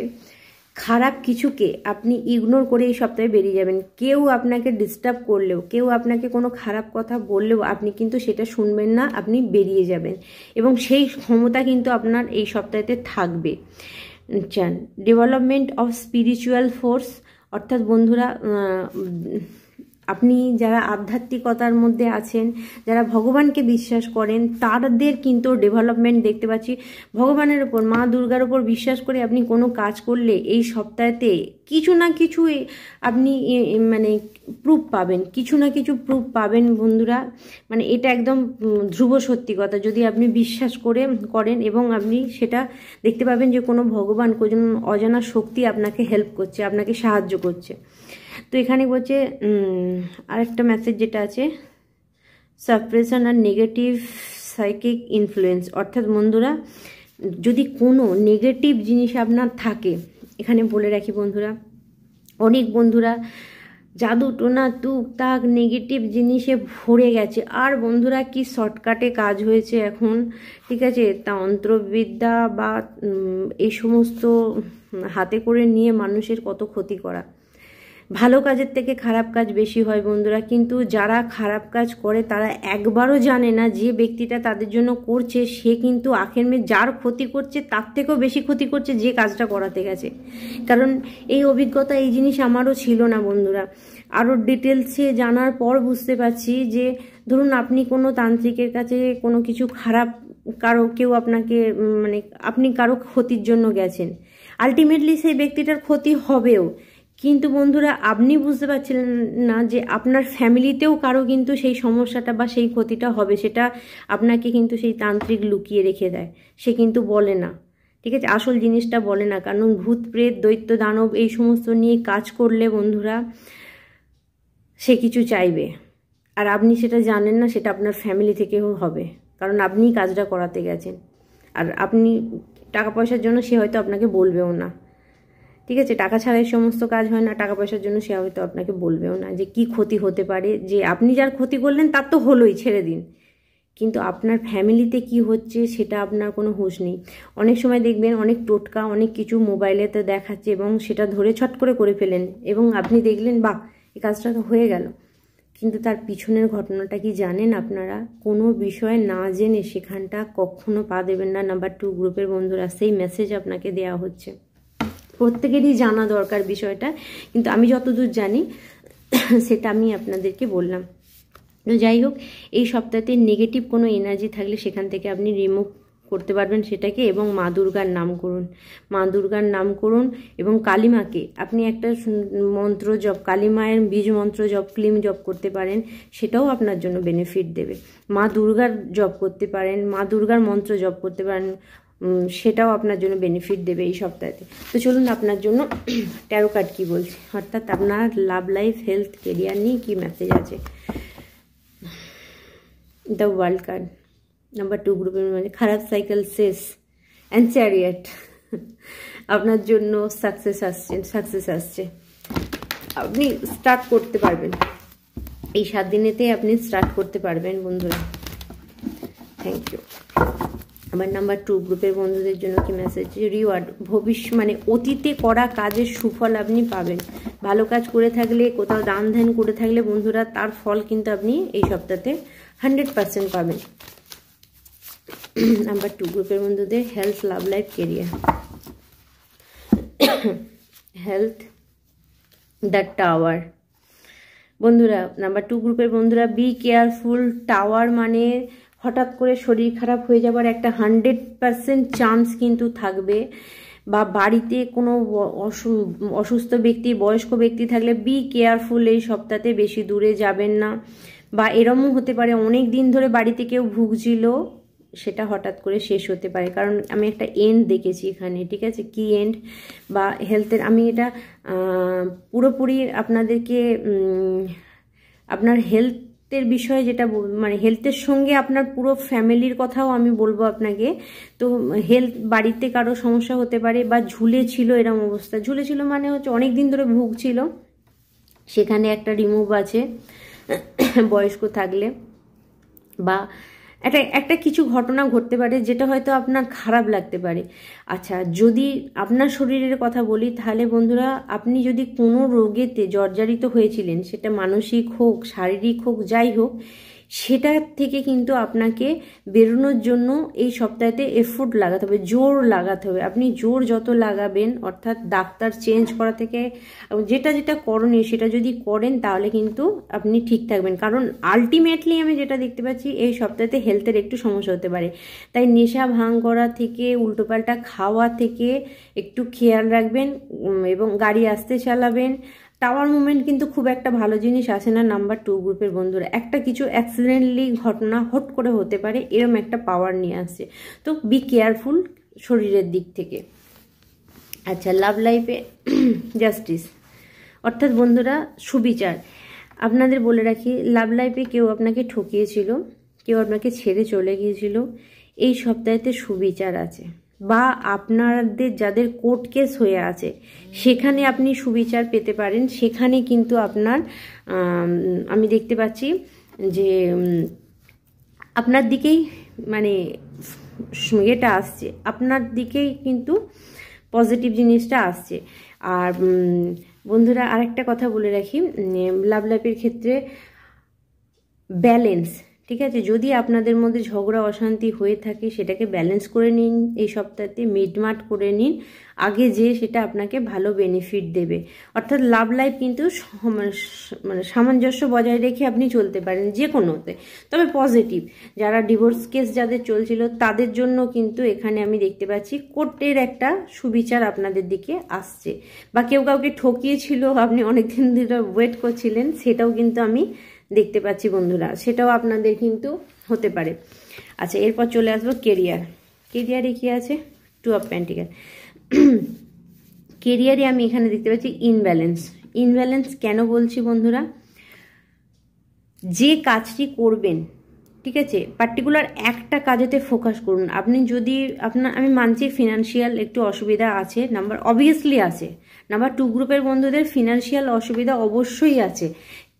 খারাপ কিছুকে আপনি ইগনোর করে এই সপ্তাহে বেরিয়ে যাবেন। কেউ আপনাকে ডিস্টার্ব করলেও, কেউ আপনাকে কোনো খারাপ কথা বললেও আপনি কিন্তু সেটা শুনবেন না, আপনি বেরিয়ে যাবেন এবং সেই ক্ষমতা কিন্তু আপনার এই সপ্তাহেতে থাকবে। চান ডেভেলপমেন্ট অফ স্পিরিচুয়াল ফোর্স, অর্থাৎ বন্ধুরা আপনি যারা আধ্যাত্মিকতার মধ্যে আছেন, যারা ভগবানকে বিশ্বাস করেন, তাদের কিন্তু ডেভেলপমেন্ট দেখতে পাচ্ছি। ভগবানের ওপর, মা দুর্গার ওপর বিশ্বাস করে আপনি কোনো কাজ করলে এই সপ্তাহেতে কিছু না কিছু আপনি মানে প্রুফ পাবেন, কিছু না কিছু প্রুফ পাবেন বন্ধুরা। মানে এটা একদম ধ্রুব সত্যি কথা, যদি আপনি বিশ্বাস করেন এবং আপনি সেটা দেখতে পাবেন যে কোনো ভগবান, কোনো অজানা শক্তি আপনাকে হেল্প করছে, আপনাকে সাহায্য করছে। তো এখানে বলছে আরেকটা মেসেজ যেটা আছে, সাপ্রেশন আর নেগেটিভ সাইকিক ইনফ্লুয়েন্স, অর্থাৎ বন্ধুরা যদি কোনো নেগেটিভ জিনিস আপনার থাকে, এখানে বলে রাখি বন্ধুরা, অনেক বন্ধুরা জাদু টোনা তুক তাক নেগেটিভ জিনিসে ভরে গেছে। আর বন্ধুরা কি শর্টকাটে কাজ হয়েছে এখন, ঠিক আছে, তন্ত্রবিদ্যা বা এই সমস্ত হাতে করে নিয়ে মানুষের কত ক্ষতি করা। ভালো কাজের থেকে খারাপ কাজ বেশি হয় বন্ধুরা, কিন্তু যারা খারাপ কাজ করে তারা একবারও জানে না যে ব্যক্তিটা তাদের জন্য করছে সে কিন্তু আখের যার ক্ষতি করছে তার থেকেও বেশি ক্ষতি করছে যে কাজটা করাতে গেছে। কারণ এই অভিজ্ঞতা, এই জিনিস আমারও ছিল না বন্ধুরা। আরও ডিটেলসে জানার পর বুঝতে পারছি যে ধরুন আপনি কোনো তান্ত্রিকের কাছে কোনো কিছু খারাপ, কেউ আপনাকে মানে আপনি কারো ক্ষতির জন্য গেছেন, আলটিমেটলি সেই ব্যক্তিটার ক্ষতি হবেও, কিন্তু বন্ধুরা আপনি বুঝতে পারছিলেন না যে আপনার ফ্যামিলিতেও কারো কিন্তু সেই সমস্যাটা বা সেই ক্ষতিটা হবে, সেটা আপনাকে কিন্তু সেই তান্ত্রিক লুকিয়ে রেখে দেয়, সে কিন্তু বলে না, ঠিক আছে, আসল জিনিসটা বলে না। কারণ ভূত প্রেত দৈত্য দানব এই সমস্ত নিয়ে কাজ করলে বন্ধুরা সে কিছু চাইবে, আর আপনি সেটা জানেন না, সেটা আপনার ফ্যামিলি থেকেও হবে, কারণ আপনিই কাজটা করাতে গেছেন। আর আপনি টাকা পয়সার জন্য সে হয়তো আপনাকে বলবেও না, ঠিক আছে, টাকা ছাড়াই সমস্ত কাজ হয় না, টাকা পয়সার জন্য সে হয়তো আপনাকে বলবেও না যে কি ক্ষতি হতে পারে, যে আপনি যার ক্ষতি করলেন তার তো হলোই, ছেড়ে দিন, কিন্তু আপনার ফ্যামিলিতে কি হচ্ছে সেটা আপনার কোনো হুঁশ নেই। অনেক সময় দেখবেন অনেক টোটকা, অনেক কিছু মোবাইলেতে দেখাচ্ছে এবং সেটা ধরে ছট করে ফেলেন এবং আপনি দেখলেন বাহ এই কাজটা তো হয়ে গেল, কিন্তু তার পিছনের ঘটনাটা কি জানেন আপনারা? কোনো বিষয় না জেনে সেখানটা কখনো পা দেবেন না। নাম্বার 2 গ্রুপের বন্ধুরা, সেই মেসেজ আপনাকে দেওয়া হচ্ছে। প্রত্যেকেরই জানা দরকার বিষয়টা, কিন্তু আমি যতদূর জানি সেটা আমি আপনাদেরকে বললাম। তো যাই হোক, এই সপ্তাহে নেগেটিভ কোনো এনার্জি থাকলে সেখান থেকে আপনি রিমুভ করতে পারবেন সেটাকে, এবং মা দুর্গার নাম করুন, মা দুর্গার নাম করুন। এবং কালিমাকে আপনি একটা মন্ত্র জপ, কালী মায়ের বীজ মন্ত্র জপ, ক্লিম জপ করতে পারেন, সেটাও আপনার জন্য বেনিফিট দেবে। মা দুর্গার জপ করতে পারেন, মা দুর্গার মন্ত্র জপ করতে পারেন, সেটাও আপনার জন্য বেনিফিট দেবে এই সপ্তাহেতে। তো চলুন আপনার জন্য ট্যারো কার্ড কী বলছে, অর্থাৎ আপনার লাভ লাইফ, হেলথ, কেরিয়ার নিয়ে কী মেসেজ আছে। দ্য ওয়ার্ল্ড কার্ড, নাম্বার 2 গ্রুপের মানে খারাপ সাইকেল শেষ, অ্যান্ড চ্যারিয়ট। আপনার জন্য সাকসেস আসছে, আপনি স্টার্ট করতে পারবেন এই 7 দিনেতে, আপনি স্টার্ট করতে পারবেন বন্ধুরা। Thank you. আমার নাম্বার 2 গ্রুপের বন্ধুদের জন্য কি মেসেজ, রিওয়ার্ড, ভবিষ্যৎ মানে অতীতে করা কাজের সুফল আপনি পাবেন। ভালো কাজ করে থাকলে, কোথাও দান ধ্যান করে থাকলে বন্ধুরা, তার ফল কিন্তু আপনি এই সপ্তাহে 100% পাবেন। নাম্বার 2 গ্রুপের বন্ধুদের health, love life, career. Health, the tower. বন্ধুরা, নাম্বার 2 গ্রুপের বন্ধুরা, বি কেয়ারফুল। টাওয়ার মানে হঠাৎ করে শরীর খারাপ হয়ে যাবার একটা 100% চান্স কিন্তু থাকবে, বা বাড়িতে কোনো অসুস্থ ব্যক্তি, বয়স্ক ব্যক্তি থাকলে বি কেয়ারফুল। এই সপ্তাহে বেশি দূরে যাবেন না। বা এরমও হতে পারে অনেক দিন ধরে বাড়িতে কেউ ভুগছিল, সেটা হঠাৎ করে শেষ হতে পারে, কারণ আমি একটা এন্ড দেখেছি এখানে, ঠিক আছে, কি এন্ড বা হেলথের। আমি এটা পুরোপুরি আপনাদেরকে আপনার হেলথের বিষয়ে যেটা মানে হেলথের সঙ্গে আপনার পুরো ফ্যামিলির কথাও আমি বলবো আপনাকে। তো হেলথ, বাড়িতে কারো সমস্যা হতে পারে, বা ঝুলেছিল, এরকম অবস্থা, ঝুলেছিল মানে হচ্ছে অনেক দিন ধরে ভুগছিল, সেখানে একটা রিমুভ আছে বয়স্ক থাকলে। বা একটা কিছু ঘটনা ঘটতে পারে যেটা হয়তো আপনার খারাপ লাগতে পারে। আচ্ছা, যদি আপনার শরীরের কথা বলি, তাহলে বন্ধুরা, আপনি যদি কোনো রোগেতে জর্জরিত হয়েছিলেন, সেটা মানসিক হোক, শারীরিক হোক, যাই হোক, সেটা থেকে কিন্তু আপনাকে বেরোনোর জন্য এই সপ্তাহেতে এফোর্ট লাগাতে হবে, জোর লাগাতে হবে। আপনি জোর যত লাগাবেন, অর্থাৎ ডাক্তার চেঞ্জ করা থেকে যেটা যেটা করণীয় সেটা যদি করেন, তাহলে কিন্তু আপনি ঠিক থাকবেন। কারণ আলটিমেটলি আমি যেটা দেখতে পাচ্ছি, এই সপ্তাহেতে হেলথের একটু সমস্যা হতে পারে। তাই নেশা ভাঙ করা থেকে, উল্টোপাল্টা খাওয়া থেকে একটু খেয়াল রাখবেন, এবং গাড়ি আস্তে চালাবেন। টাওয়ার মুভমেন্ট কিন্তু খুব একটা ভালো জিনিস আসে না নাম্বার 2 গ্রুপের বন্ধুরা। একটা কিছু অ্যাক্সিডেন্টলি ঘটনা হট করে হতে পারে, এরম একটা পাওয়ার নিয়ে আসছে। তো বি কেয়ারফুল শরীরের দিক থেকে। আচ্ছা, লাভ লাইফে জাস্টিস, অর্থাৎ বন্ধুরা সুবিচার। আপনাদের বলে রাখি, লাভ লাইফে কেউ আপনাকে ঠকিয়েছিল, কেউ আপনাকে ছেড়ে চলে গিয়েছিল, এই সপ্তাহেতে সুবিচার আছে। বা আপনাদের যাদের কোর্ট কেস হয়ে আছে, সেখানে আপনি সুবিচার পেতে পারেন। সেখানে কিন্তু আপনার আমি দেখতে পাচ্ছি যে আপনার দিকেই মানে এটা আসছে, আপনার দিকেই কিন্তু পজিটিভ জিনিসটা আসছে। আর বন্ধুরা, আরেকটা কথা বলে রাখি, লাভ লাইফের ক্ষেত্রে ব্যালেন্স, ঠিক আছে, যদি আপনাদের মধ্যে ঝগড়া অশান্তি হয়ে থাকে, সেটাকে ব্যালেন্স করে নিন এই সপ্তাহে, মিটমাট করে নিন আগে, যে সেটা আপনাকে ভালো বেনিফিট দেবে। অর্থাৎ লাভ লাইফ কিন্তু মানে সামঞ্জস্য বজায় রেখে আপনি চলতে পারেন যে কোনোতে, তবে পজিটিভ। যারা ডিভোর্স কেস যাদের চলছিল, তাদের জন্য কিন্তু এখানে আমি দেখতে পাচ্ছি কোর্টের একটা সুবিচার আপনাদের দিকে আসছে। বা কেউ কাউকে ঠকিয়েছিল, আপনি অনেকদিন ধরে ওয়েট করছিলেন, সেটাও কিন্তু আমি দেখতে পাচ্ছি বন্ধুরা, সেটাও আপনাদের কিন্তু হতে পারে। আচ্ছা, এরপর চলে আসবো কেরিয়ার। কেরিয়ারে কি আছে, 2 অফ পেন্টিকেল। কেরিয়ারে আমি এখানে দেখতে পাচ্ছি ইনব্যালেন্স। কেন বলছি বন্ধুরা, যে কাজটি করবেন, ঠিক আছে, পার্টিকুলার একটা কাজেতে ফোকাস করুন। আপনি যদি আমি মানছি ফিনান্সিয়াল একটু অসুবিধা আছে, অবভিয়াসলি আছে। নাম্বার 2 গ্রুপের বন্ধুদের ফিনান্সিয়াল অসুবিধা অবশ্যই আছে,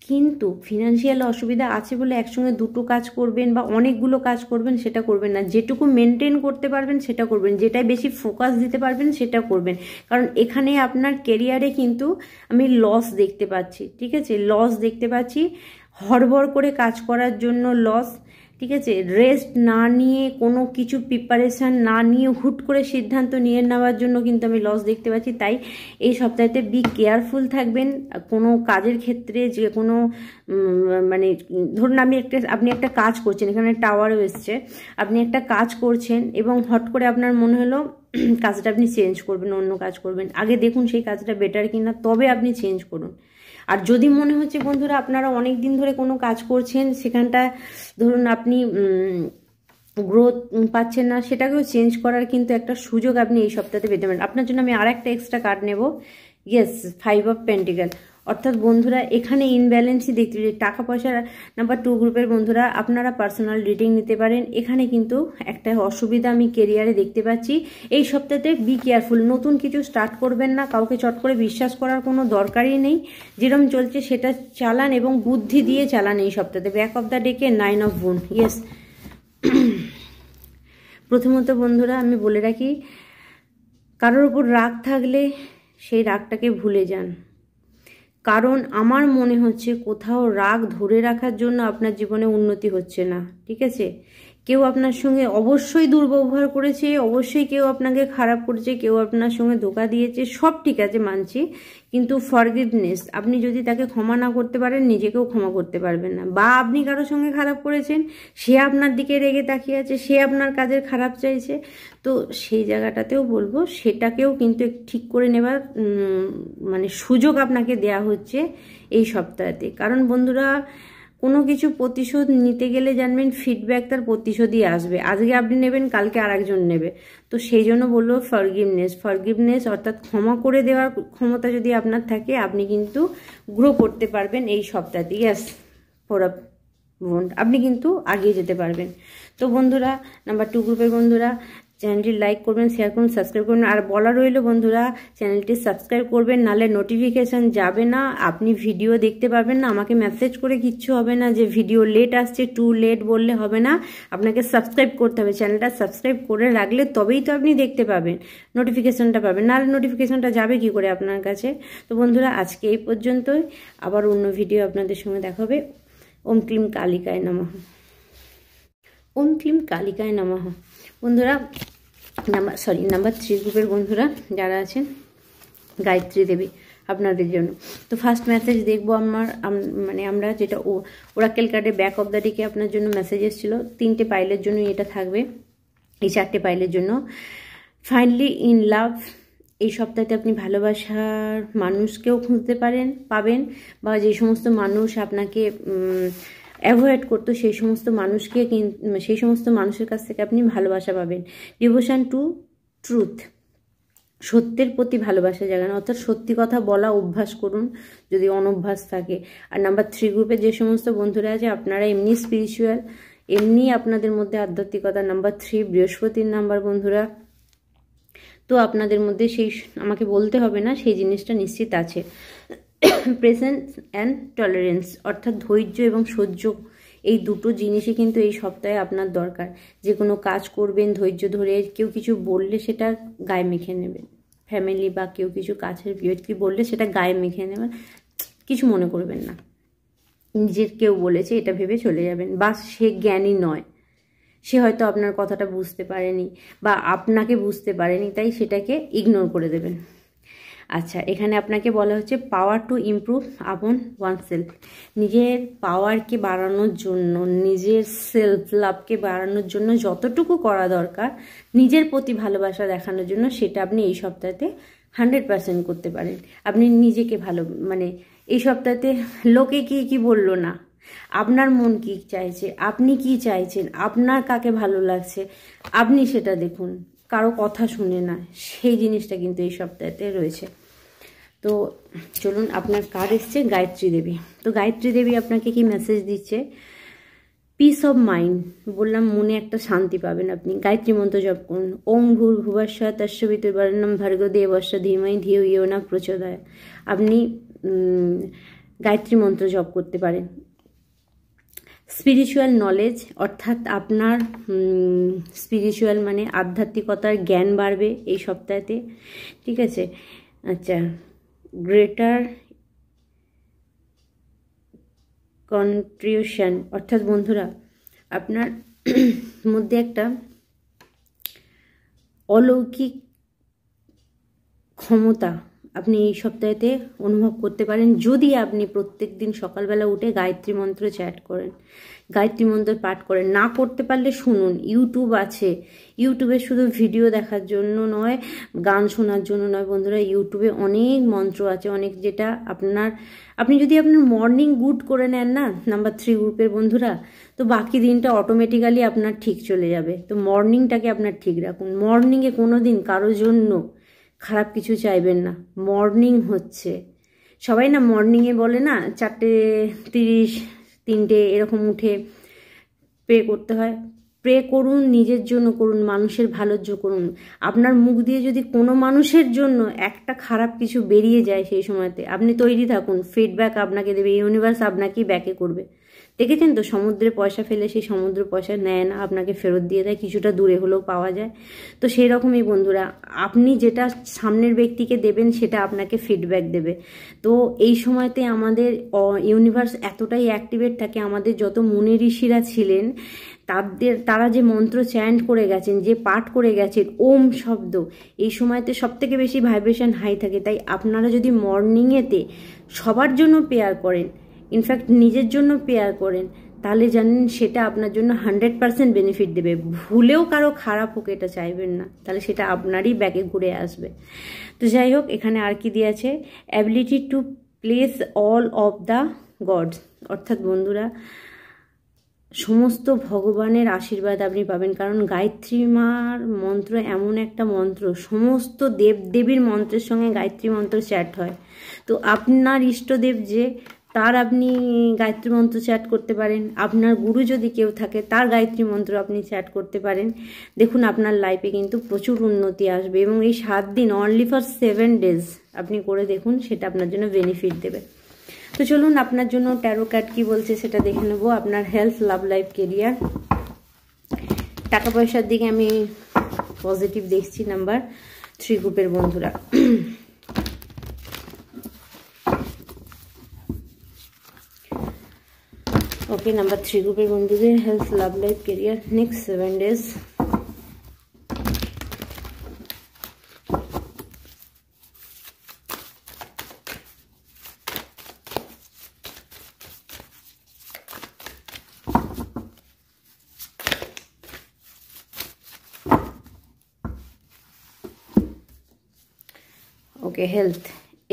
কিন্তু ফিনান্সিয়াল অসুবিধা আছে বলে একসঙ্গে দুটো কাজ করবেন বা অনেকগুলো কাজ করবেন সেটা করবেন না। যেটুকু মেনটেন করতে পারবেন সেটা করবেন, যেটাই বেশি ফোকাস দিতে পারবেন সেটা করবেন। কারণ এখানে আপনার কেরিয়ারে কিন্তু আমি লস দেখতে পাচ্ছি, ঠিক আছে, লস দেখতে পাচ্ছি। হড়বড় করে কাজ করার জন্য লস, ঠিক আছে, রেস্ট না নিয়ে কোনো কিছু প্রিপারেশান না নিয়ে হুট করে সিদ্ধান্ত নিয়ে নেওয়ার জন্য কিন্তু আমি লস দেখতে পাচ্ছি। তাই এই সপ্তাহেতে বি কেয়ারফুল থাকবেন কোনো কাজের ক্ষেত্রে। যে কোনো মানে ধরুন আপনি একটা কাজ করছেন, এখানে টাওয়ারও এসছে, আপনি একটা কাজ করছেন এবং হট করে আপনার মনে হলো কাজটা আপনি চেঞ্জ করবেন, অন্য কাজ করবেন, আগে দেখুন সেই কাজটা বেটার কিনা, তবে আপনি চেঞ্জ করুন। আর যদি মনে হচ্ছে বন্ধুরা আপনারা অনেক দিন ধরে কোনো কাজ করছেন, সেখানটা ধরুন আপনি গ্রোথ পাচ্ছেন না, সেটাকেও চেঞ্জ করার কিন্তু একটা সুযোগ আপনি এই সপ্তাহে পেতে পারেন। আপনার জন্য আমি আর একটা এক্সট্রা কার্ড নেব। Yes, 5 of pentacles. অর্থাৎ বন্ধুরা এখানে ইনব্যালেন্সই দেখতে পাচ্ছি। টাকা পয়সা নাম্বার 2 গ্রুপের বন্ধুরা আপনারা পার্সোনাল রিডিং নিতে পারেন। এখানে কিন্তু একটা অসুবিধা আমি কেরিয়ারে দেখতে পাচ্ছি। এই সপ্তাহে বি কেয়ারফুল, নতুন কিছু স্টার্ট করবেন না, কাউকে চট করে বিশ্বাস করার কোনো দরকারই নেই। যেরকম চলছে সেটা চালান এবং বুদ্ধি দিয়ে চালান এই সপ্তাহে। ব্যাক অফ দ্য ডেকে 9 অফ বুন। ইয়েস, প্রথমত বন্ধুরা আমি বলে রাখি, কারোর উপর রাগ থাকলে সেই রাগটাকে ভুলে যান। কারণ আমার মনে হচ্ছে কোথাও রাগ ধরে রাখার জন্য আপনার জীবনে উন্নতি হচ্ছে না, ঠিক আছে। কেউ আপনার সঙ্গে অবশ্যই দুর্ব্যবহার করেছে, অবশ্যই কেউ আপনাকে খারাপ করেছে, কেউ আপনার সঙ্গে ধোঁকা দিয়েছে, সব ঠিক আছে মানছি, কিন্তু ফরগিভনেস, আপনি যদি তাকে ক্ষমা না করতে পারেন নিজেকেও ক্ষমা করতে পারবেন না। বা আপনি কারোর সঙ্গে খারাপ করেছেন, সে আপনার দিকে রেগে তাকিয়ে আছে, সে আপনার কাজের খারাপ চাইছে, তো সেই জায়গাটাতেও বলবো সেটাকেও কিন্তু ঠিক করে নেবার মানে সুযোগ আপনাকে দেয়া হচ্ছে এই সপ্তাহেতে। কারণ বন্ধুরা কোনো কিছু প্রতিশোধ নিতে গেলে জানবেন ফিডব্যাক তার প্রতিশোধই আসবে। আজকে আপনি নেবেন, কালকে আরেকজন নেবে। তো সেই জন্য বলবো ফরগিভনেস অর্থাৎ ক্ষমা করে দেওয়ার ক্ষমতা যদি আপনার থাকে, আপনি কিন্তু গ্রো করতে পারবেন এই সপ্তাহতে। ইয়াস, আপনি কিন্তু আগিয়ে যেতে পারবেন। তো বন্ধুরা নাম্বার 2 গ্রুপের বন্ধুরা চ্যানেলটি লাইক করবেন, শেয়ার করুন, সাবস্ক্রাইব করুন। আর বলা রইল বন্ধুরা চ্যানেলটি সাবস্ক্রাইব করবেন, নাহলে নোটিফিকেশান যাবে না, আপনি ভিডিও দেখতে পারবেন না। আমাকে মেসেজ করে কিচ্ছু হবে না যে ভিডিও লেট আসছে, টু লেট বললে হবে না, আপনাকে সাবস্ক্রাইব করতে হবে। চ্যানেলটা সাবস্ক্রাইব করে রাখলে তবেই তো আপনি দেখতে পাবেন, নোটিফিকেশানটা পাবেন, নাহলে নোটিফিকেশানটা যাবে কি করে আপনার কাছে। তো বন্ধুরা আজকে এই পর্যন্তই, আবার অন্য ভিডিও আপনাদের সঙ্গে দেখা হবে। ওম ক্লিম কালিকায় নমঃ। ওম ক্লিম কালিকায় নমঃ। বন্ধুরা নাম্বার 3 গ্রুপের বন্ধুরা যারা আছেন, গায়ত্রী দেবী আপনাদের জন্য। তো ফার্স্ট মেসেজ দেখবো আমরা যেটা ওরাকেল কার্ডে ব্যাক অফ দ্য ডেকে আপনার জন্য মেসেজ এসেছিল। 3টে পাইলের জন্য এটা থাকবে, এই 4টে পাইলের জন্য। ফাইনালি ইন লাভ, এই সপ্তাহে আপনি ভালোবাসার মানুষকেও খুঁজতে পাবেন, বা যে সমস্ত মানুষ আপনাকে অ্যাভয়েড করতো সেই সমস্ত মানুষের কাছ থেকে আপনি ভালোবাসা পাবেন। ডিভোশন টু ট্রুথ, সত্যের প্রতি ভালোবাসা জাগান, অর্থাৎ সত্যি কথা বলা অভ্যাস করুন যদি অনভ্যাস থাকে। আর নাম্বার 3 গ্রুপে যে সমস্ত বন্ধুরা আছে আপনারা এমনি স্পিরিচুয়াল, এমনি আপনাদের মধ্যে আধ্যাত্মিকতা। নাম্বার 3 বৃহস্পতির নাম্বার বন্ধুরা, তো আপনাদের মধ্যে সেই আমাকে বলতে হবে না, সেই জিনিসটা নিশ্চিত আছে। প্রেজেন্স অ্যান্ড টলারেন্স, অর্থাৎ ধৈর্য এবং সহ্য, এই দুটো জিনিসই কিন্তু এই সপ্তাহে আপনার দরকার। যে কোনো কাজ করবেন ধৈর্য ধরে, কেউ কিছু বললে সেটা গায়ে মেখে নেবেন, ফ্যামিলি বা কেউ কিছু কাছের ব্যক্তি বললে সেটা গায়ে মেখে নেবেন, কিছু মনে করবেন না, নিজের কেউ বলেছে এটা ভেবে চলে যাবেন। বা সে জ্ঞানী নয়, সে হয়তো আপনার কথাটা বুঝতে পারেনি বা আপনাকে বুঝতে পারেনি, তাই সেটাকে ইগনোর করে দেবেন। আচ্ছা, এখানে আপনাকে বলা হচ্ছে পাওয়ার টু ইমপ্রুভ আপন ওয়ানসেলফ, নিজের পাওয়ারকে বাড়ানোর জন্য, নিজের সেলফ লাভকে বাড়ানোর জন্য যতটুকু করা দরকার, নিজের প্রতি ভালোবাসা দেখানোর জন্য, সেটা আপনি এই সপ্তাহেতে 100% করতে পারেন। আপনি নিজেকে এই সপ্তাহেতে লোকে কি বললো না, আপনার মন কি চাইছে, আপনি কি চাইছেন, আপনার কাকে ভালো লাগছে, আপনি সেটা দেখুন, কারো কথা শুনে না, সেই জিনিসটা কিন্তু এই সপ্তাহেতে রয়েছে। তো চলুন, আপনার কার্ড এসছে গায়ত্রী দেবী। তো গায়ত্রী দেবী আপনাকে কি মেসেজ দিচ্ছে? পিস অফ মাইন্ড, বললাম মনে একটা শান্তি পাবেন আপনি। গায়ত্রী মন্ত্র জপ করুন, ওম ভূর্ভুবস্য তস্য বিতুর্বরেণ্যং ভর্গো দেবস্য ধীমহি ধিয়ো ইয়ো ন প্রচোদয়াৎ। আপনি গায়ত্রী মন্ত্র জপ করতে পারেন। স্পিরিচুয়াল নলেজ, অর্থাৎ আপনার স্পিরিচুয়াল আধ্যাত্মিকতার জ্ঞান বাড়বে এই সপ্তাহেতে, ঠিক আছে। আচ্ছা, গ্রেটার কন্ট্রিবিউশন, অর্থাৎ বন্ধুরা আপনার মধ্যে একটা অলৌকিক ক্ষমতা আপনি এই সপ্তাহেতে অনুভব করতে পারেন যদি আপনি প্রত্যেক দিন সকালবেলা উঠে গায়ত্রী মন্ত্র চ্যাট করেন, গায়ত্রী মন্ত্র পাঠ করেন। না করতে পারলে শুনুন, ইউটিউব আছে, ইউটিউবে শুধু ভিডিও দেখার জন্য নয়, গান শোনার জন্য নয় বন্ধুরা, ইউটিউবে অনেক মন্ত্র আছে, অনেক যেটা আপনি যদি আপনার মর্নিং গুড করে নেন না, নাম্বার 3 গ্রুপের বন্ধুরা, তো বাকি দিনটা অটোমেটিক্যালি আপনার ঠিক চলে যাবে। তো মর্নিংটাকে আপনার ঠিক রাখুন। মর্নিংয়ে কোনো দিন কারোর জন্য খারাপ কিছু চাইবেন না। মর্নিং হচ্ছে, সবাই না মর্নিংয়ে বলে না 4:30 3টে এরকম উঠে প্রে করতে হয়। প্রে করুন, নিজের জন্য করুন, মানুষের ভালোর জন্য করুন। আপনার মুখ দিয়ে যদি কোনো মানুষের জন্য একটা খারাপ কিছু বেরিয়ে যায় সেই সময়তে, আপনি তৈরি থাকুন, ফিডব্যাক আপনাকে দেবে, ইউনিভার্স আপনাকেই ব্যাকে করবে। দেখেছেন তো, সমুদ্রে পয়সা ফেলে সেই সমুদ্র পয়সা নেয় না, আপনাকে ফেরত দিয়ে দেয়, কিছুটা দূরে হলেও পাওয়া যায়। তো সেই রকমই বন্ধুরা, আপনি যেটা সামনের ব্যক্তিকে দেবেন সেটা আপনাকে ফিডব্যাক দেবে। তো এই সময়তে আমাদের ইউনিভার্স এতটাই অ্যাক্টিভেট থাকে, আমাদের যত মুনি ঋষিরা ছিলেন তারা যে মন্ত্র চ্যান্ট করে গেছেন, যে পাঠ করে গেছেন ওম শব্দ, এই সময়তে সবথেকে বেশি ভাইব্রেশন হাই থাকে। তাই আপনারা যদি মর্নিংয়েতে সবার জন্য প্রেয়ার করেন, ইনফ্যাক্ট নিজের জন্য প্রেয়ার করেন, তাহলে জানেন সেটা আপনার জন্য 100% বেনিফিট দেবে। ভুলেও কারো খারাপ হোক এটা চাইবেন না, তাহলে সেটা আপনারই ব্যাকে ঘুরে আসবে। তো যাই হোক, এখানে আর কি দিয়ে আছে, ability to place all of the gods, অর্থাৎ বন্ধুরা সমস্ত ভগবানের আশীর্বাদ আপনি পাবেন। কারণ গায়ত্রী মার মন্ত্র এমন একটা মন্ত্র, সমস্ত দেবদেবীর মন্ত্রের সঙ্গে গায়ত্রী মন্ত্র চ্যাট হয়। তো আপনার ইষ্টদেব যে, তার আপনি গায়ত্রী মন্ত্র চ্যাট করতে পারেন। আপনার গুরু যদি কেউ থাকে তার গায়ত্রী মন্ত্র আপনি চ্যাট করতে পারেন। দেখুন আপনার লাইফে কিন্তু প্রচুর উন্নতি আসবে, এবং এই 7 দিন অনলি ফর 7 days আপনি করে দেখুন, সেটা আপনার জন্য বেনিফিট দেবে। তো চলুন আপনার জন্য ট্যারো কার্ড কি বলছে সেটা দেখে নেব। আপনার হেলথ, লাভ লাইফ, কেরিয়ার, টাকা পয়সার দিকে আমি পজিটিভ দেখছি নাম্বার 3 গ্রুপের বন্ধুরা। ওকে, নাম্বার 3 গ্রুপের বন্ধুদের health, love life, career next 7 days। Okay, health,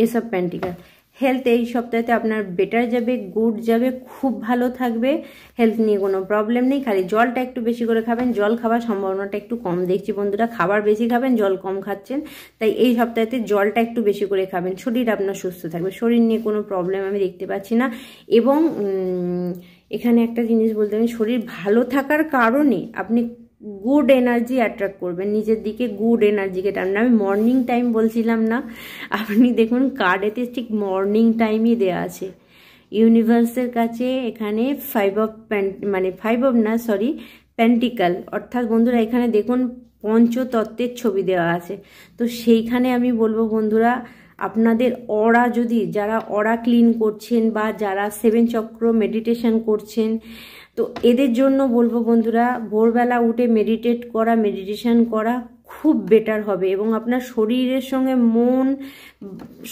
S of pentacle. Health এই সপ্তাহে আপনার বেটার যাবে, গুড যাবে, খুব ভালো থাকবে। হেলথ নিয়ে কোনো প্রবলেম নেই, খালি জলটা একটু বেশি করে খাবেন। জল খাওয়ার সম্ভাবনাটা একটু কম দেখছি বন্ধুরা, খাবার বেশি খাবেন, জল কম খাচ্ছেন, তাই এই সপ্তাহেতে জলটা একটু বেশি করে খাবেন। শরীর আপনার সুস্থ থাকবে, শরীর নিয়ে কোনো প্রবলেম আমি দেখতে পাচ্ছি না। এবং এখানে একটা জিনিস বলতে পারি, শরীর ভালো থাকার কারণে আপনি গুড এনার্জি অ্যাট্রাক্ট করবেন নিজের দিকে, গুড এনার্জিকে টানবেন। আমি মর্নিং টাইম বলছিলাম না, আপনি দেখুন কার্ডেতে ঠিক মর্নিং টাইমই দেওয়া আছে। ইউনিভার্সের কাছে এখানে 5 of পেন্টিকল, অর্থাৎ বন্ধুরা এখানে দেখুন পঞ্চতত্ত্বের ছবি দেওয়া আছে। তো সেইখানে আমি বলবো বন্ধুরা, আপনাদের অরা যদি, যারা অরা ক্লিন করছেন বা যারা 7 চক্র মেডিটেশন করছেন, তো এদের জন্য বলবো বন্ধুরা, ভোরবেলা উঠে মেডিটেশন করা খুব বেটার হবে, এবং আপনার শরীরের সঙ্গে মন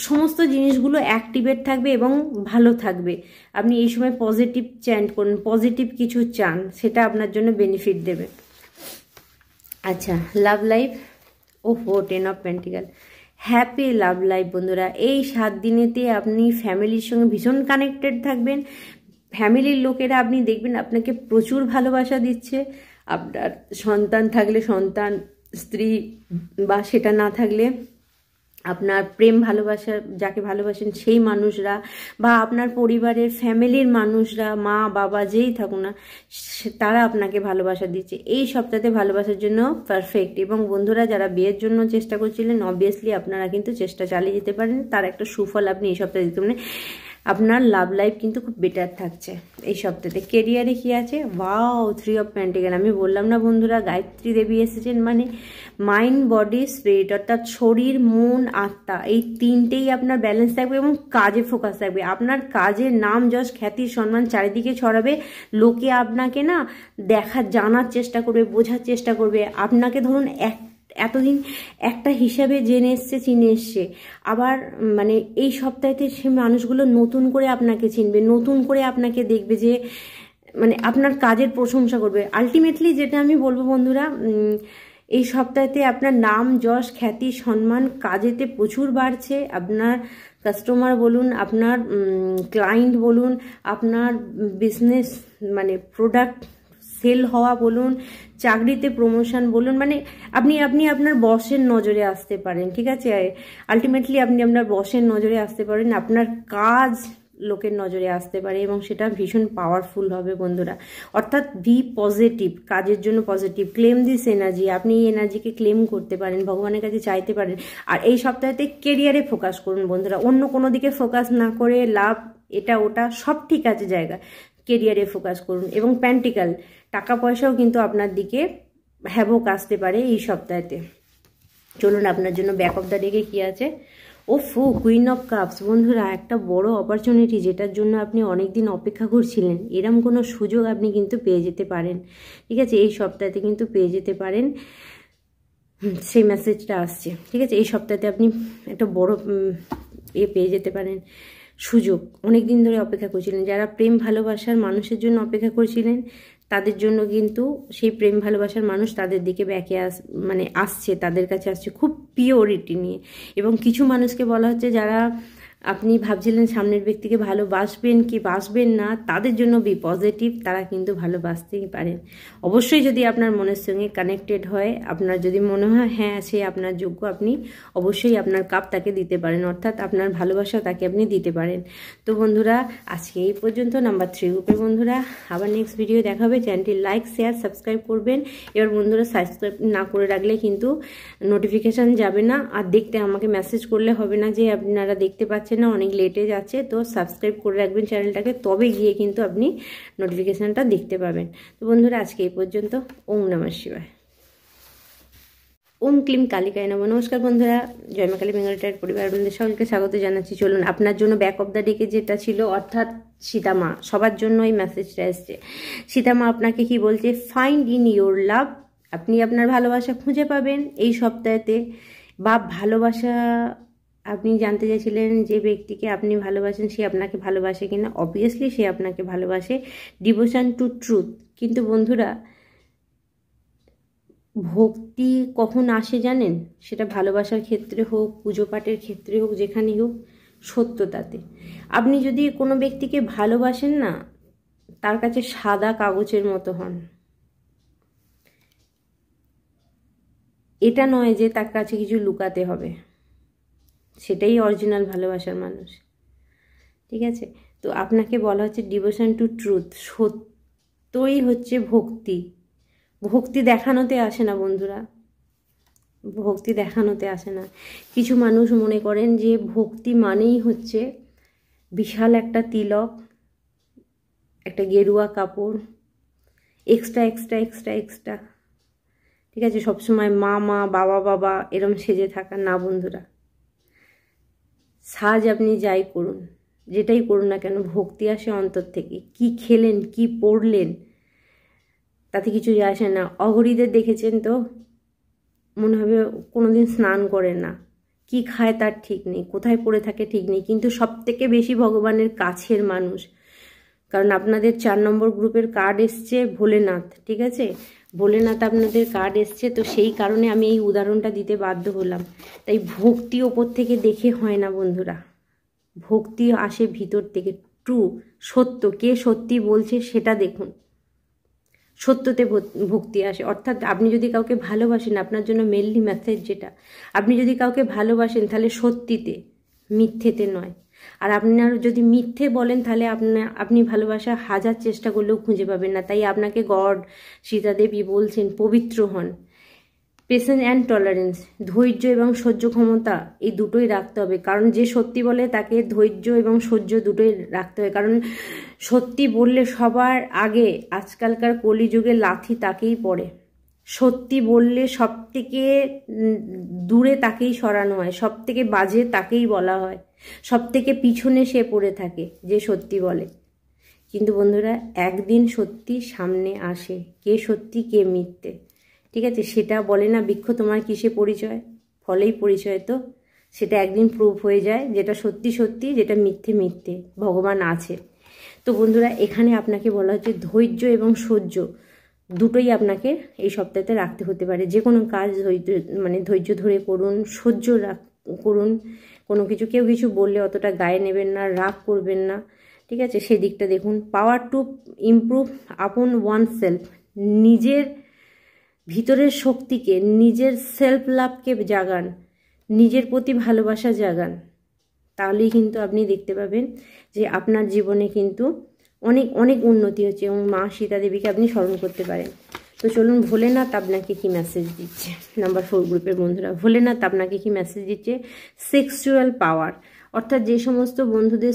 সমস্ত জিনিসগুলো অ্যাক্টিভেট থাকবে এবং ভালো থাকবে। আপনি এই সময় পজিটিভ চ্যান্ট করুন, পজিটিভ কিছু চান, সেটা আপনার জন্য বেনিফিট দেবে। আচ্ছা, লাভ লাইফ, ওহো 10 of pentacle, happy love life বন্ধুরা। এই 7 দিনেতে আপনি ফ্যামিলির সঙ্গে ভীষণ কানেক্টেড থাকবেন। ফ্যামিলির লোকেরা আপনি দেখবেন আপনাকে প্রচুর ভালোবাসা দিচ্ছে। আপনার সন্তান থাকলে সন্তান, স্ত্রী বা সেটা না থাকলে আপনার প্রেম ভালোবাসা, যাকে ভালোবাসেন সেই মানুষরা, বা আপনার পরিবারের ফ্যামিলির মানুষরা, মা বাবা যেই থাকুন না, তারা আপনাকে ভালোবাসা দিচ্ছে। এই সপ্তাহে ভালোবাসার জন্য পারফেক্ট। এবং বন্ধুরা যারা বিয়ের জন্য চেষ্টা করছিলেন, অবভিয়াসলি আপনারা কিন্তু চেষ্টা চালিয়ে যেতে পারেন, তার একটা সুফল আপনি এই সপ্তাহে দিতে পারেন। আপনার লাভ লাইফ কিন্তু খুব বেটার থাকছে এই সপ্তাহে। কেরিয়ারে কি আছে, ওয়াও 3 অফ পেন্টিকেল। আমি বললাম না বন্ধুরা, গায়ত্রী দেবী এসেছেন মানে মাইন্ড বডি স্পিরিট, অর্থাৎ শরীর মন আত্মা, এই তিনটেই আপনার ব্যালেন্স থাকবে এবং কাজে ফোকাস থাকবে। আপনার কাজের নাম যশ খ্যাতি সম্মান চারিদিকে ছড়াবে। লোকে আপনাকে না জানার চেষ্টা করবে, বোঝার চেষ্টা করবে। আপনাকে ধরুন এতদিন একটা হিসাবে জেনে এসছে, চিনে এসছে, আবার মানে এই সপ্তাহেতে সে মানুষগুলো নতুন করে আপনাকে চিনবে, নতুন করে আপনাকে দেখবে, যে মানে আপনার কাজের প্রশংসা করবে। আলটিমেটলি যেটা আমি বলবো বন্ধুরা, এই সপ্তাহেতে আপনার নাম যশ খ্যাতি সম্মান কাজেতে প্রচুর বাড়ছে। আপনার কাস্টমার বলুন, আপনার ক্লায়েন্ট বলুন, আপনার বিজনেস মানে প্রোডাক্ট সেল হওয়া বলুন, চাকরিতে প্রমোশন বলুন, মানে আপনি আপনার বসের নজরে আসতে পারেন। ঠিক আছে, আলটিমেটলি আপনি আপনার বসের নজরে আসতে পারেন, আপনার কাজ লোকের নজরে আসতে পারে এবং সেটা ভীষণ পাওয়ারফুল হবে বন্ধুরা। অর্থাৎ বি পজিটিভ, কাজের জন্য পজিটিভ, ক্লেম দিস এনার্জি। আপনি এই এনার্জিকে ক্লেম করতে পারেন, ভগবানের কাছে চাইতে পারেন। আর এই সপ্তাহেতে কেরিয়ারে ফোকাস করুন বন্ধুরা, অন্য কোনো দিকে ফোকাস না করে, লাভ এটা ওটা সব ঠিক আছে জায়গা, কেরিয়ারে ফোকাস করুন। এবং পেন্টিকেল, টাকা পয়সাও কিন্তু আপনার দিকে হ্যাভক আসতে পারে এই সপ্তাহেতে। চলুন আপনার জন্য ব্যাক অফ দ্য ডেকে কি আছে। Queen of cups. বন্ধুরা, একটা বড় অপরচুনিটি, যেটার জন্য আপনি অনেকদিন অপেক্ষা করছিলেন, এরম কোনো সুযোগ আপনি কিন্তু পেয়ে যেতে পারেন। ঠিক আছে, এই সপ্তাহেতে কিন্তু পেয়ে যেতে পারেন, সেই মেসেজটা আসছে। ঠিক আছে, এই সপ্তাহেতে আপনি একটা বড় পেয়ে যেতে পারেন, সুযোগ। অনেক দিন ধরে অপেক্ষা করছিলেন, যারা প্রেম ভালোবাসার মানুষের জন্য অপেক্ষা করছিলেন, তাদের জন্য কিন্তু সেই প্রেম ভালোবাসার মানুষ তাদের দিকে আসছে, তাদের কাছে আসছে খুব পিওরিটি নিয়ে। এবং কিছু মানুষকে বলা হচ্ছে, যারা আপনি ভাবছিলেন সামনের ব্যক্তিকে ভালোবাসবেন কি বাসবেন না, তাদের জন্য বি পজিটিভ, তারা কিন্তু ভালোবাসতেই পারেন। অবশ্যই যদি আপনার মনের সঙ্গে কানেক্টেড হয়, আপনার যদি মনে হয় হ্যাঁ সে আপনার যোগ্য, আপনি অবশ্যই আপনার কাপ তাকে দিতে পারেন, অর্থাৎ আপনার ভালোবাসা তাকে আপনি দিতে পারেন। তো বন্ধুরা, আজকে এই পর্যন্ত। নাম্বার 3 গ্রুপের বন্ধুরা, আবার নেক্সট ভিডিও দেখা হবে। চ্যানেলটি লাইক শেয়ার সাবস্ক্রাইব করবেন। এবার বন্ধুরা, সাবস্ক্রাইব না করে রাখলে কিন্তু নোটিফিকেশান যাবে না, আর দেখতে আমাকে মেসেজ করলে হবে না যে আপনারা দেখতে পাচ্ছেন না, অনেক লেটে যাচ্ছে। তো সাবস্ক্রাইব করে রাখবেন চ্যানেলটাকে, তবে গিয়ে কিন্তু আপনি নোটিফিকেশানটা দেখতে পাবেন। তো বন্ধুরা, আজকে এই পর্যন্ত। ওম নমঃ শিবায়। ওম ক্লিম কালিকায় নমঃ। নমস্কার বন্ধুরা, জয় মা কালী বেঙ্গল টাইড পরিবার বন্ধুদের সকলকে স্বাগত জানাচ্ছি। চলুন আপনার জন্য ব্যাক অফ দ্য ডেকে যেটা ছিল, অর্থাৎ সীতামা, সবার জন্য এই মেসেজটা এসছে। সীতামা আপনাকে কি বলছে, ফাইন্ড ইন ইউর লাভ। আপনি আপনার ভালোবাসা খুঁজে পাবেন এই সপ্তাহেতে। বা ভালোবাসা, আপনি জানতে চাইছিলেন যে ব্যক্তিকে আপনি ভালোবাসেন সে আপনাকে ভালোবাসে কিনা। অবভিয়াসলি সে আপনাকে ভালোবাসে, ডিভোশন টু ট্রুথ। কিন্তু বন্ধুরা, ভক্তি কখন আসে জানেন? সেটা ভালোবাসার ক্ষেত্রে হোক, পুজো পাঠের ক্ষেত্রে হোক, যেখানেই হোক, সত্যতাতে। আপনি যদি কোনো ব্যক্তিকে ভালোবাসেন না, তার কাছে সাদা কাগজের মতো হন। এটা নয় যে তার কাছে কিছু লুকাতে হবে, সেটাই অরিজিনাল ভালোবাসার মানুষ। ঠিক আছে, তো আপনাকে বলা হচ্ছে ডিভোশন টু ট্রুথ। সত্যই হচ্ছে ভক্তি। ভক্তি দেখানোতে আসে না বন্ধুরা, ভক্তি দেখানোতে আসে না। কিছু মানুষ মনে করেন যে ভক্তি মানেই হচ্ছে বিশাল একটা তিলক, একটা গেরুয়া কাপড়, এক্সট্রা এক্সট্রা এক্সট্রা এক্সট্রা। ঠিক আছে, সবসময় মা মা বাবা বাবা এরম সেজে থাকা না বন্ধুরা। সাজ আপনি যাই করুন, যেটাই করুন না কেন, ভক্তি আসে অন্তর থেকে। কি খেলেন, কি পড়লেন, তাতে কিছু যায় আসে না। অঘরীদের দেখেছেন তো, মনে হবে কোনোদিন স্নান করে না, কি খায় তার ঠিক নেই, কোথায় পড়ে থাকে ঠিক নেই, কিন্তু সব থেকে বেশি ভগবানের কাছের মানুষ। কারণ আপনাদের 4 নম্বর গ্রুপের কার্ড এসছে ভোলেনাথ। ঠিক আছে, ভোলেনাথ আপনাদের কার্ড এসছে, তো সেই কারণে আমি এই উদাহরণটা দিতে বাধ্য হলাম। তাই ভক্তি ওপর থেকে দেখে হয় না বন্ধুরা, ভক্তি আসে ভিতর থেকে। ট্রু, সত্য, কে সত্যি বলছে সেটা দেখুন। সত্যতে ভক্তি আসে। অর্থাৎ আপনি যদি কাউকে ভালোবাসেন, আপনার জন্য মেনলি মেসেজ যেটা, আপনি যদি কাউকে ভালোবাসেন তাহলে সত্যিতে, মিথ্যেতে নয়। আর আপনার যদি মিথ্যে বলেন, তাহলে আপনি ভালোবাসা হাজার চেষ্টা করলেও খুঁজে পাবেন না। তাই আপনাকে গড, সীতা দেবী বলছেন পবিত্র হন। পেশেন্স অ্যান্ড টলারেন্স, ধৈর্য এবং সহ্য ক্ষমতা, এই দুটোই রাখতে হবে। কারণ যে সত্যি বলে তাকে ধৈর্য এবং সহ্য দুটোই রাখতে হবে। কারণ সত্যি বললে সবার আগে আজকালকার কলিযুগে লাথি তাকেই পড়ে। সত্যি বললে সব থেকে দূরে তাকেই সরানো হয়, সব থেকে বাজে তাকেই বলা হয়, সব থেকে পিছনে সে পড়ে থাকে যে সত্যি বলে। কিন্তু বন্ধুরা, একদিন সত্যি সামনে আসে, কে সত্যি কে মিথ্যে, ঠিক আছে? সেটা বলে না বৃক্ষ তোমার কিসে পরিচয়, ফলেই পরিচয়। তো সেটা একদিন প্রুফ হয়ে যায়, যেটা সত্যি সত্যি, যেটা মিথ্যে মিথ্যে, ভগবান আছে। তো বন্ধুরা, এখানে আপনাকে বলা হচ্ছে ধৈর্য এবং সহ্য দুটোই আপনাকে এই সপ্তাহে রাখতে হতে পারে। যে কোনো কাজ ধৈর্য ধরে করুন, সহ্য করুন। কোনো কিছু কেউ কিছু বললে অতটা গায়ে নেবেন না, রাগ করবেন না, ঠিক আছে? সেদিকটা দেখুন। পাওয়ার টু ইমপ্রুভ আপন ওয়ান সেলফ, নিজের ভিতরের শক্তিকে, নিজের সেলফ লাভকে জাগান, নিজের প্রতি ভালোবাসা জাগান। তাহলেই কিন্তু আপনি দেখতে পাবেন যে আপনার জীবনে কিন্তু অনেক অনেক উন্নতি হচ্ছে এবং মা সীতা দেবীকে আপনি স্মরণ করতে পারেন। তো চলুন, ভোলেনাথ আপনাকে কি মেসেজ দিচ্ছে। নাম্বার 4 গ্রুপের বন্ধুরা, ভোলেনাথ আপনাকে কি মেসেজ দিচ্ছে? সেক্সুয়াল পাওয়ার, অর্থাৎ যে সমস্ত বন্ধুদের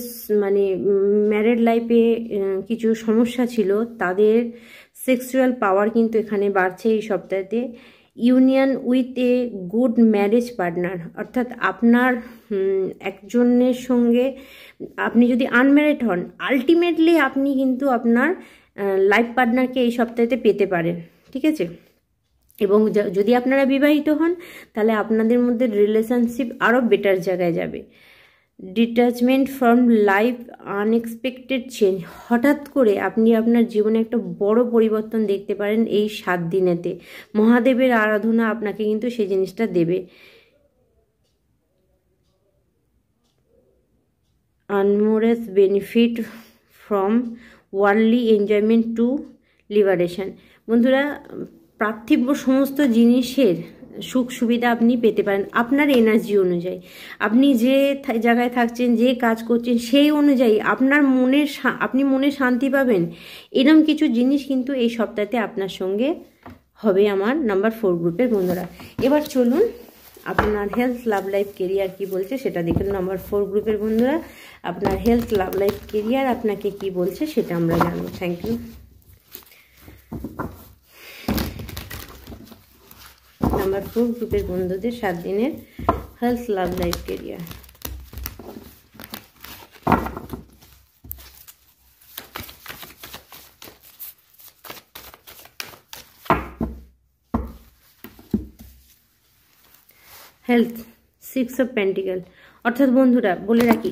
ম্যারেড লাইফে কিছু সমস্যা ছিল, তাদের সেক্সুয়াল পাওয়ার কিন্তু এখানে বাড়ছে এই সপ্তাহেতে। Union with a good marriage partner, অর্থাৎ আপনার একজনের সঙ্গে, আপনি যদি আনম্যারিড হন, আলটিমেটলি আপনি কিন্তু আপনার লাইফ পার্টনারকে এই সপ্তাহেতে পেতে পারেন, ঠিক আছে? এবং যদি আপনারা বিবাহিত হন, তাহলে আপনাদের মধ্যে রিলেশনশিপ আরও বেটার জায়গায় যাবে। Detachment from life, unexpected change, হঠাৎ করে আপনি আপনার জীবনে একটা বড় পরিবর্তন দেখতে পারেন এই 7 দিনেতে। মহাদেবের আরাধনা আপনাকে কিন্তু সেই জিনিসটা দেবে। Enormous benefit from worldly enjoyment to liberation. বন্ধুরা, পার্থিব সমস্ত জিনিসের সুখ সুবিধা আপনি পেতে পারেন আপনার এনার্জি অনুযায়ী। আপনি যে জায়গায় থাকছেন, যে কাজ করছেন, সেই অনুযায়ী আপনি মনে শান্তি পাবেন। এরকম কিছু জিনিস কিন্তু এই সপ্তাহে আপনার সঙ্গে হবে আমার নাম্বার 4 গ্রুপের বন্ধুরা। এবার চলুন আপনার হেলথ, লাভ লাইফ, কেরিয়ার কি বলছে সেটা দেখুন। নাম্বার 4 গ্রুপের বন্ধুরা, আপনার হেলথ, লাভ লাইফ, কেরিয়ার আপনাকে কি বলছে সেটা আমরা জানবো। Thank you. নাম্বার 4 গ্রুপের বন্ধুদের 7 দিনের health, love life, career. Health, 6 of pentacle, অর্থাৎ বন্ধুরা বলে রাখি,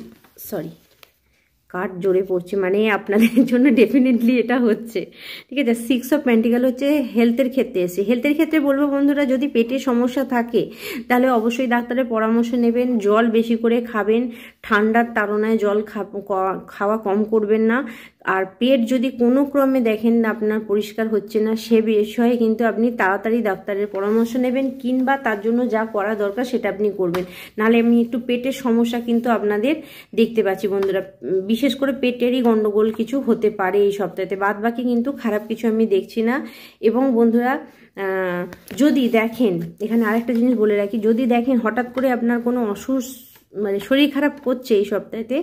কার্ড জোরে পড়ছে, মানে আপনাদের জন্য ডেফিনেটলি এটা হচ্ছে, ঠিক আছে? 6 অফ পেন্টিকল হচ্ছে হেলথের ক্ষেত্রে এসে। হেলথের ক্ষেত্রে বলবো বন্ধুরা, যদি পেটে সমস্যা থাকে তাহলে অবশ্যই ডাক্তারের পরামর্শ নেবেন। জল বেশি করে খাবেন, ঠান্ডার তাড়নায় জল খাওয়া কম করবেন না। আর পেট যদি কোনো ক্রমে দেখেন না আপনার পরিষ্কার হচ্ছে না, সে বিষয়ে কিন্তু আপনি তাড়াতাড়ি ডাক্তারের পরামর্শ নেবেন, কিংবা তার জন্য যা করা দরকার সেটা আপনি করবেন। নাহলে আমি একটু পেটের সমস্যা কিন্তু আপনাদের দেখতে পাচ্ছি বন্ধুরা। বিশেষ করে পেটেরই গন্ডগোল কিছু হতে পারে এই সপ্তাহে, বাদ বাকি কিন্তু খারাপ কিছু আমি দেখছি না। এবং বন্ধুরা, যদি দেখেন, এখানে আরেকটা জিনিস বলে রাখি, যদি দেখেন হঠাৎ করে আপনার কোনো শরীর খারাপ করছে এই সপ্তাহেতে,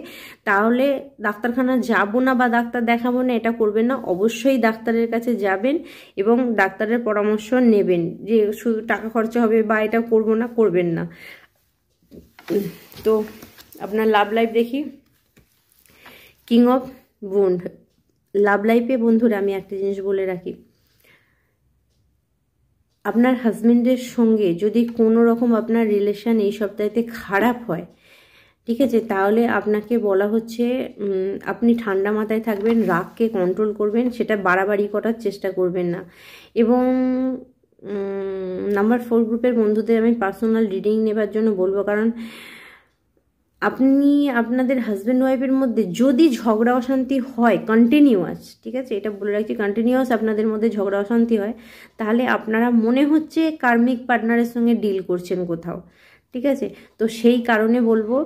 তাহলে ডাক্তারখানা যাবো না বা ডাক্তার দেখাবো না এটা করবেন না। অবশ্যই ডাক্তারের কাছে যাবেন এবং ডাক্তারের পরামর্শ নেবেন। যে শুধু টাকা খরচা হবে বা এটা করবো না, করবেন না। তো আপনার লাভ লাইফ দেখি, কিং অফ ওয়ান্ড। লাভ লাইফে বন্ধুরা আমি একটা জিনিস বলে রাখি, আপনার হাজবেন্ডের সঙ্গে যদি কোনো রকম আপনার রিলেশন এই সপ্তাহেতে খারাপ হয়, ঠিক আছে, তাহলে আপনাকে বলা হচ্ছে আপনি ঠান্ডা মাথায় থাকবেন, রাগকে কন্ট্রোল করবেন, সেটা বাড়াবাড়ি করার চেষ্টা করবেন না। এবং নাম্বার 4 গ্রুপের বন্ধুদের আমি পার্সোনাল রিডিং নেবার জন্য বলবো, কারণ আপনি আপনাদের হাজব্যান্ড ওয়াইফের মধ্যে যদি ঝগড়া অশান্তি হয় কন্টিনিউয়াস, ঠিক আছে, এটা বলে রাখছি, কন্টিনিউয়াস আপনাদের মধ্যে ঝগড়া অশান্তি হয়, তাহলে আপনারা মনে হচ্ছে কার্মিক পার্টনারের সঙ্গে ডিল করছেন কোথাও, ঠিক আছে? তো সেই কারণে বলবো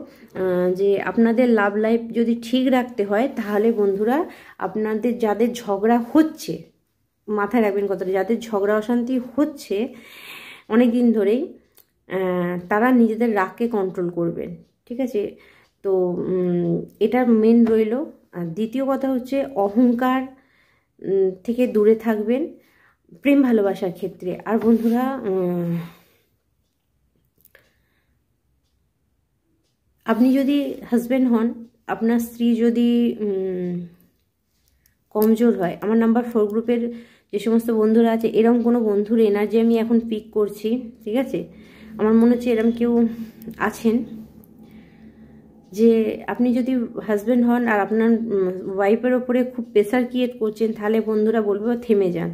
যে আপনাদের লাভ লাইফ যদি ঠিক রাখতে হয়, তাহলে বন্ধুরা আপনাদের যাদের ঝগড়া হচ্ছে, মাথায় রাখবেন কথাটা, যাদের ঝগড়া অশান্তি হচ্ছে, অনেক দিন ধরেই তারা নিজেদের রাগকে কন্ট্রোল করবেন, ঠিক আছে। তো এটা মেন রইল। আর দ্বিতীয় কথা হচ্ছে অহংকার থেকে দূরে থাকবেন প্রেম ভালোবাসার ক্ষেত্রে। আর বন্ধুরা, আপনি যদি হাজব্যান্ড হন, আপনার স্ত্রী যদি কমজোর হয়, আমার নাম্বার 4 গ্রুপের যে সমস্ত বন্ধুরা আছে, এরকম কোনো বন্ধুর এনার্জি আমি এখন পিক করছি, ঠিক আছে। আমার মনে হচ্ছে এরকম কেউ আছেন যে আপনি যদি হাজব্যান্ড হন আর আপনার ওয়াইফের ওপরে খুব প্রেশার ক্রিয়েট করছেন, তাহলে বন্ধুরা বলবো থেমে যান।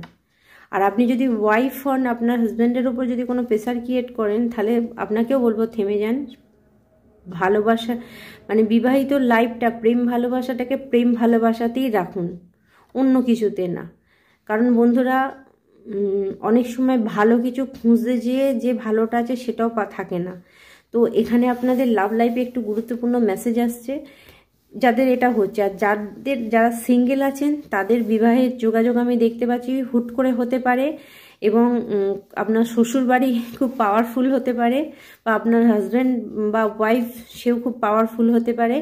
আর আপনি যদি ওয়াইফ হন, আপনার হাজব্যান্ডের ওপর যদি কোনো প্রেশার ক্রিয়েট করেন, তাহলে আপনাকেও বলবো থেমে যান। ভালোবাসা মানে বিবাহিত লাইফটা, প্রেম ভালোবাসাটাকে প্রেম ভালোবাসাতেই রাখুন, অন্য কিছুতে না। কারণ বন্ধুরা, অনেক সময় ভালো কিছু খুঁজতে যেয়ে যে ভালোটা আছে সেটাও থাকে না। তো এখানে আপনাদের লাভ লাইফে একটু গুরুত্বপূর্ণ মেসেজ আসছে যাদের এটা হচ্ছে। আর যারা সিঙ্গেল আছেন তাদের বিবাহের যোগাযোগ আমি দেখতে পাচ্ছি, হুট করে হতে পারে। এবং আপনার শ্বশুর বাড়ি খুব পাওয়ারফুল হতে পারে, বা আপনার হাজব্যান্ড বা ওয়াইফ সেও খুব পাওয়ারফুল হতে পারে।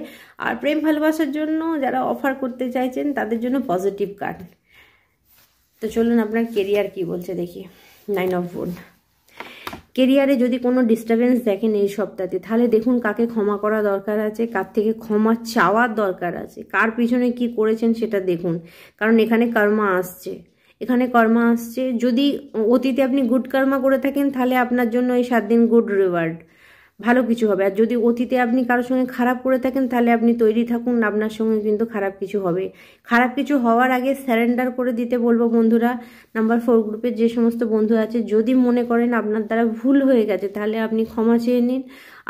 আর প্রেম ভালোবাসার জন্য যারা অফার করতে চাইছেন তাদের জন্য পজিটিভ কার্ড। তো চলুন আপনার কেরিয়ার কি বলছে দেখি। 9 অফ ওয়ান্ড। কেরিয়ারে যদি কোনো ডিস্টারবেন্স দেখেন এই সপ্তাহে, তাহলে দেখুন কাকে ক্ষমা করা দরকার আছে, কার থেকে ক্ষমা চাওয়ার দরকার আছে, কার পিছনে কি করেছেন সেটা দেখুন। কারণ এখানে কর্মা আসছে, যদি অতীতে আপনি গুড কর্মা করে থাকেন, তাহলে আপনার জন্য এই 7 দিন গুড রিওয়ার্ড, ভালো কিছু হবে। আর যদি অতীতে আপনি কারোর সঙ্গে খারাপ করে থাকেন, তাহলে আপনি তৈরি থাকুন, আপনার সঙ্গে কিন্তু খারাপ কিছু হবে। খারাপ কিছু হওয়ার আগে স্যারেন্ডার করে দিতে বলবো বন্ধুরা। নাম্বার 4 গ্রুপের যে সমস্ত বন্ধু আছে, যদি মনে করেন আপনার দ্বারা ভুল হয়ে গেছে, তাহলে আপনি ক্ষমা চেয়ে নিন।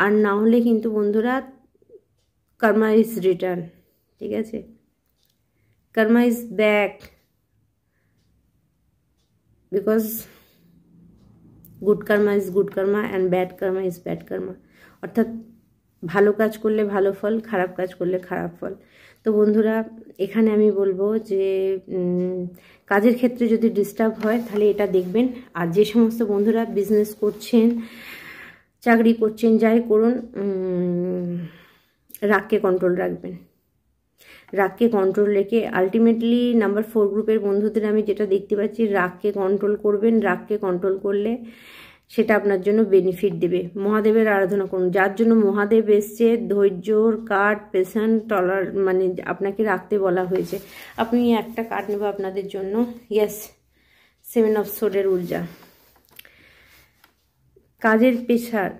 আর না হলে কিন্তু বন্ধুরা, কর্মা ইজ রিটার্ন, ঠিক আছে। Karma is back, because good karma is good karma and bad karma is bad karma. অর্থাৎ ভালো কাজ করলে ভালো ফল, খারাপ কাজ করলে খারাপ ফল। তো বন্ধুরা, এখানে আমি বলবো যে কাজের ক্ষেত্রে যদি ডিস্টার্ব হয়, তাহলে এটা দেখবেন। আর যে সমস্ত বন্ধুরা বিজনেস করছেন, চাকরি করছেন, যাই করুন, রাগকে কন্ট্রোল রাখবেন। রাগকে কন্ট্রোল রেখে আলটিমেটলি নাম্বার 4 গ্রুপের বন্ধুদের আমি যেটা দেখতে পাচ্ছি, রাগকে কন্ট্রোল করবেন। রাগকে কন্ট্রোল করলে সেটা আপনার জন্য বেনিফিট দেবে। মহাদেবের আরাধনা করুন। যার জন্য মহাদেব এসছে, ধৈর্যর কার্ড, পেশেন্ট, টলার, মানে আপনাকে রাখতে বলা হয়েছে। আপনি একটা কার্ড নেব আপনাদের জন্য। ইয়েস, 7 অফ সোর্ডের ঊর্জা। কাজের প্রেশার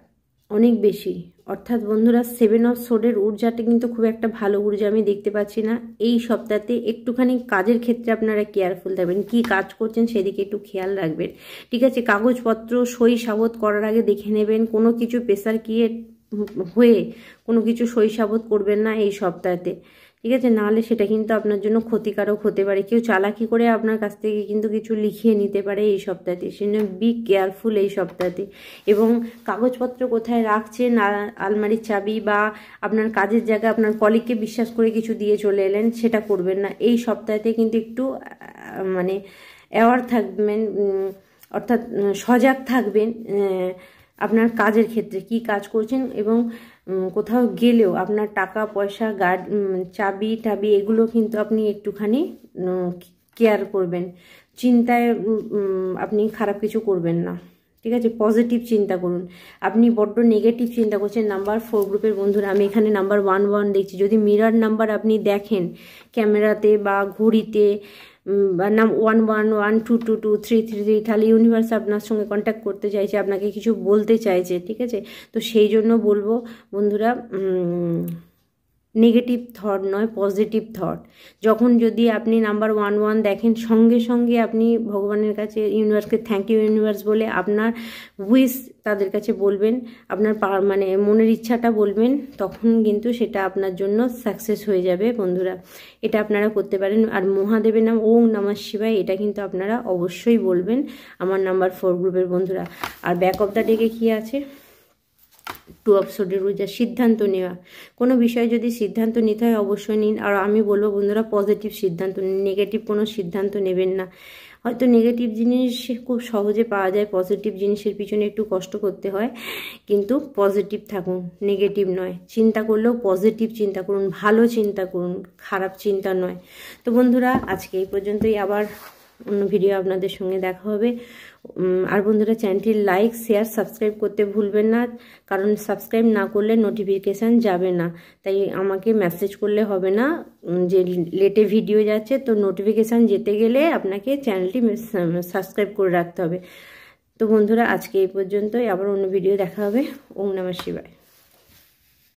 অনেক বেশি, অর্থাৎ বন্ধুরা 7 অফ সোর্ডের ঊর্জাটা কিন্তু খুব একটা ভালো ঊর্জা আমি দেখতে পাচ্ছি না। এই সপ্তাহে একটুখানি কাজের ক্ষেত্রে আপনারা কেয়ারফুল থাকবেন, কি কাজ করছেন সেদিকে একটু খেয়াল রাখবেন, ঠিক আছে। কাগজপত্র সই সাবত করার আগে দেখে নেবেন, কোনো কিছু প্রেশার ক্রিয়েট হয়ে কোনো কিছু সই সাবত করবেন না এই সপ্তাহে, ঠিক আছে। নাহলে সেটা কিন্তু আপনার জন্য ক্ষতিকারক হতে পারে। কেউ চালাকি করে আপনার কাছ থেকে কিন্তু কিছু লিখিয়ে নিতে পারে এই সপ্তাহে। সেজন্য বি কেয়ারফুল এই সপ্তাহে। এবং কাগজপত্র কোথায় রাখছেন, আলমারির চাবি বা আপনার কাজের জায়গায় আপনার কলিগকে বিশ্বাস করে কিছু দিয়ে চলে এলেন, সেটা করবেন না এই সপ্তাহে। কিন্তু একটু মানে অ্যাওয়ার থাকবেন, অর্থাৎ সজাগ থাকবেন আপনার কাজের ক্ষেত্রে, কি কাজ করছেন। এবং কোথাও গেলেও আপনার টাকা পয়সা, চাবি টাবি, এগুলো কিন্তু আপনি একটুখানি কেয়ার করবেন। চিন্তায় আপনি খারাপ কিছু করবেন না, ঠিক আছে। পজিটিভ চিন্তা করুন। আপনি বড্ড নেগেটিভ চিন্তা করছেন নাম্বার 4 গ্রুপের বন্ধুরা। আমি এখানে নাম্বার 11 দেখছি। যদি মিরর নাম্বার আপনি দেখেন ক্যামেরাতে বা ঘড়িতে, বা নাম 1112223333, তাহলে ইউনিভার্স আপনার সঙ্গে কন্ট্যাক্ট করতে চাইছে, আপনাকে কিছু বলতে চাইছে, ঠিক আছে। তো সেই জন্য বলবো বন্ধুরা, নেগেটিভ থট নয়, পজিটিভ থট। যখন যদি আপনি নাম্বার 11 দেখেন, সঙ্গে সঙ্গে আপনি ভগবানের কাছে, ইউনিভার্সকে থ্যাংক ইউ ইউনিভার্স বলে আপনার উইশ তাদের কাছে বলবেন, আপনার মানে মনের ইচ্ছাটা বলবেন, তখন কিন্তু সেটা আপনার জন্য সাকসেস হয়ে যাবে বন্ধুরা। এটা আপনারা করতে পারেন। আর মহাদেবের নাম ওম নমঃ শিবায়, এটা কিন্তু আপনারা অবশ্যই বলবেন আমার নাম্বার 4 গ্রুপের বন্ধুরা। আর ব্যাক অফ দ্য ডেকে কী আছে, 2 অফ সোর্ডের ঊর্জা। সিদ্ধান্ত নেওয়া, কোনো বিষয়ে যদি সিদ্ধান্ত নিতে হয় অবশ্যই নিন। আর আমি বলবো বন্ধুরা, পজিটিভ সিদ্ধান্ত নিন, নেগেটিভ কোনো সিদ্ধান্ত নেবেন না। হয়তো নেগেটিভ জিনিস খুব সহজে পাওয়া যায়, পজিটিভ জিনিসের পিছনে একটু কষ্ট করতে হয়, কিন্তু পজিটিভ থাকুন, নেগেটিভ নয়। চিন্তা করলেও পজিটিভ চিন্তা করুন, ভালো চিন্তা করুন, খারাপ চিন্তা নয়। তো বন্ধুরা আজকে এই পর্যন্তই, আবার অন্য ভিডিও আপনাদের সঙ্গে দেখা হবে। আর বন্ধুরা চ্যানেলটি লাইক, শেয়ার, সাবস্ক্রাইব করতে ভুলবেন না, কারণ সাবস্ক্রাইব না করলে নোটিফিকেশান যাবে না। তাই আমাকে মেসেজ করলে হবে না যে লেটে ভিডিও যাচ্ছে, তো নোটিফিকেশান যেতে গেলে আপনাকে চ্যানেলটি সাবস্ক্রাইব করে রাখতে হবে। তো বন্ধুরা আজকে এই পর্যন্তই, আবার অন্য ভিডিও দেখা হবে। ওম নমঃ শিবায়।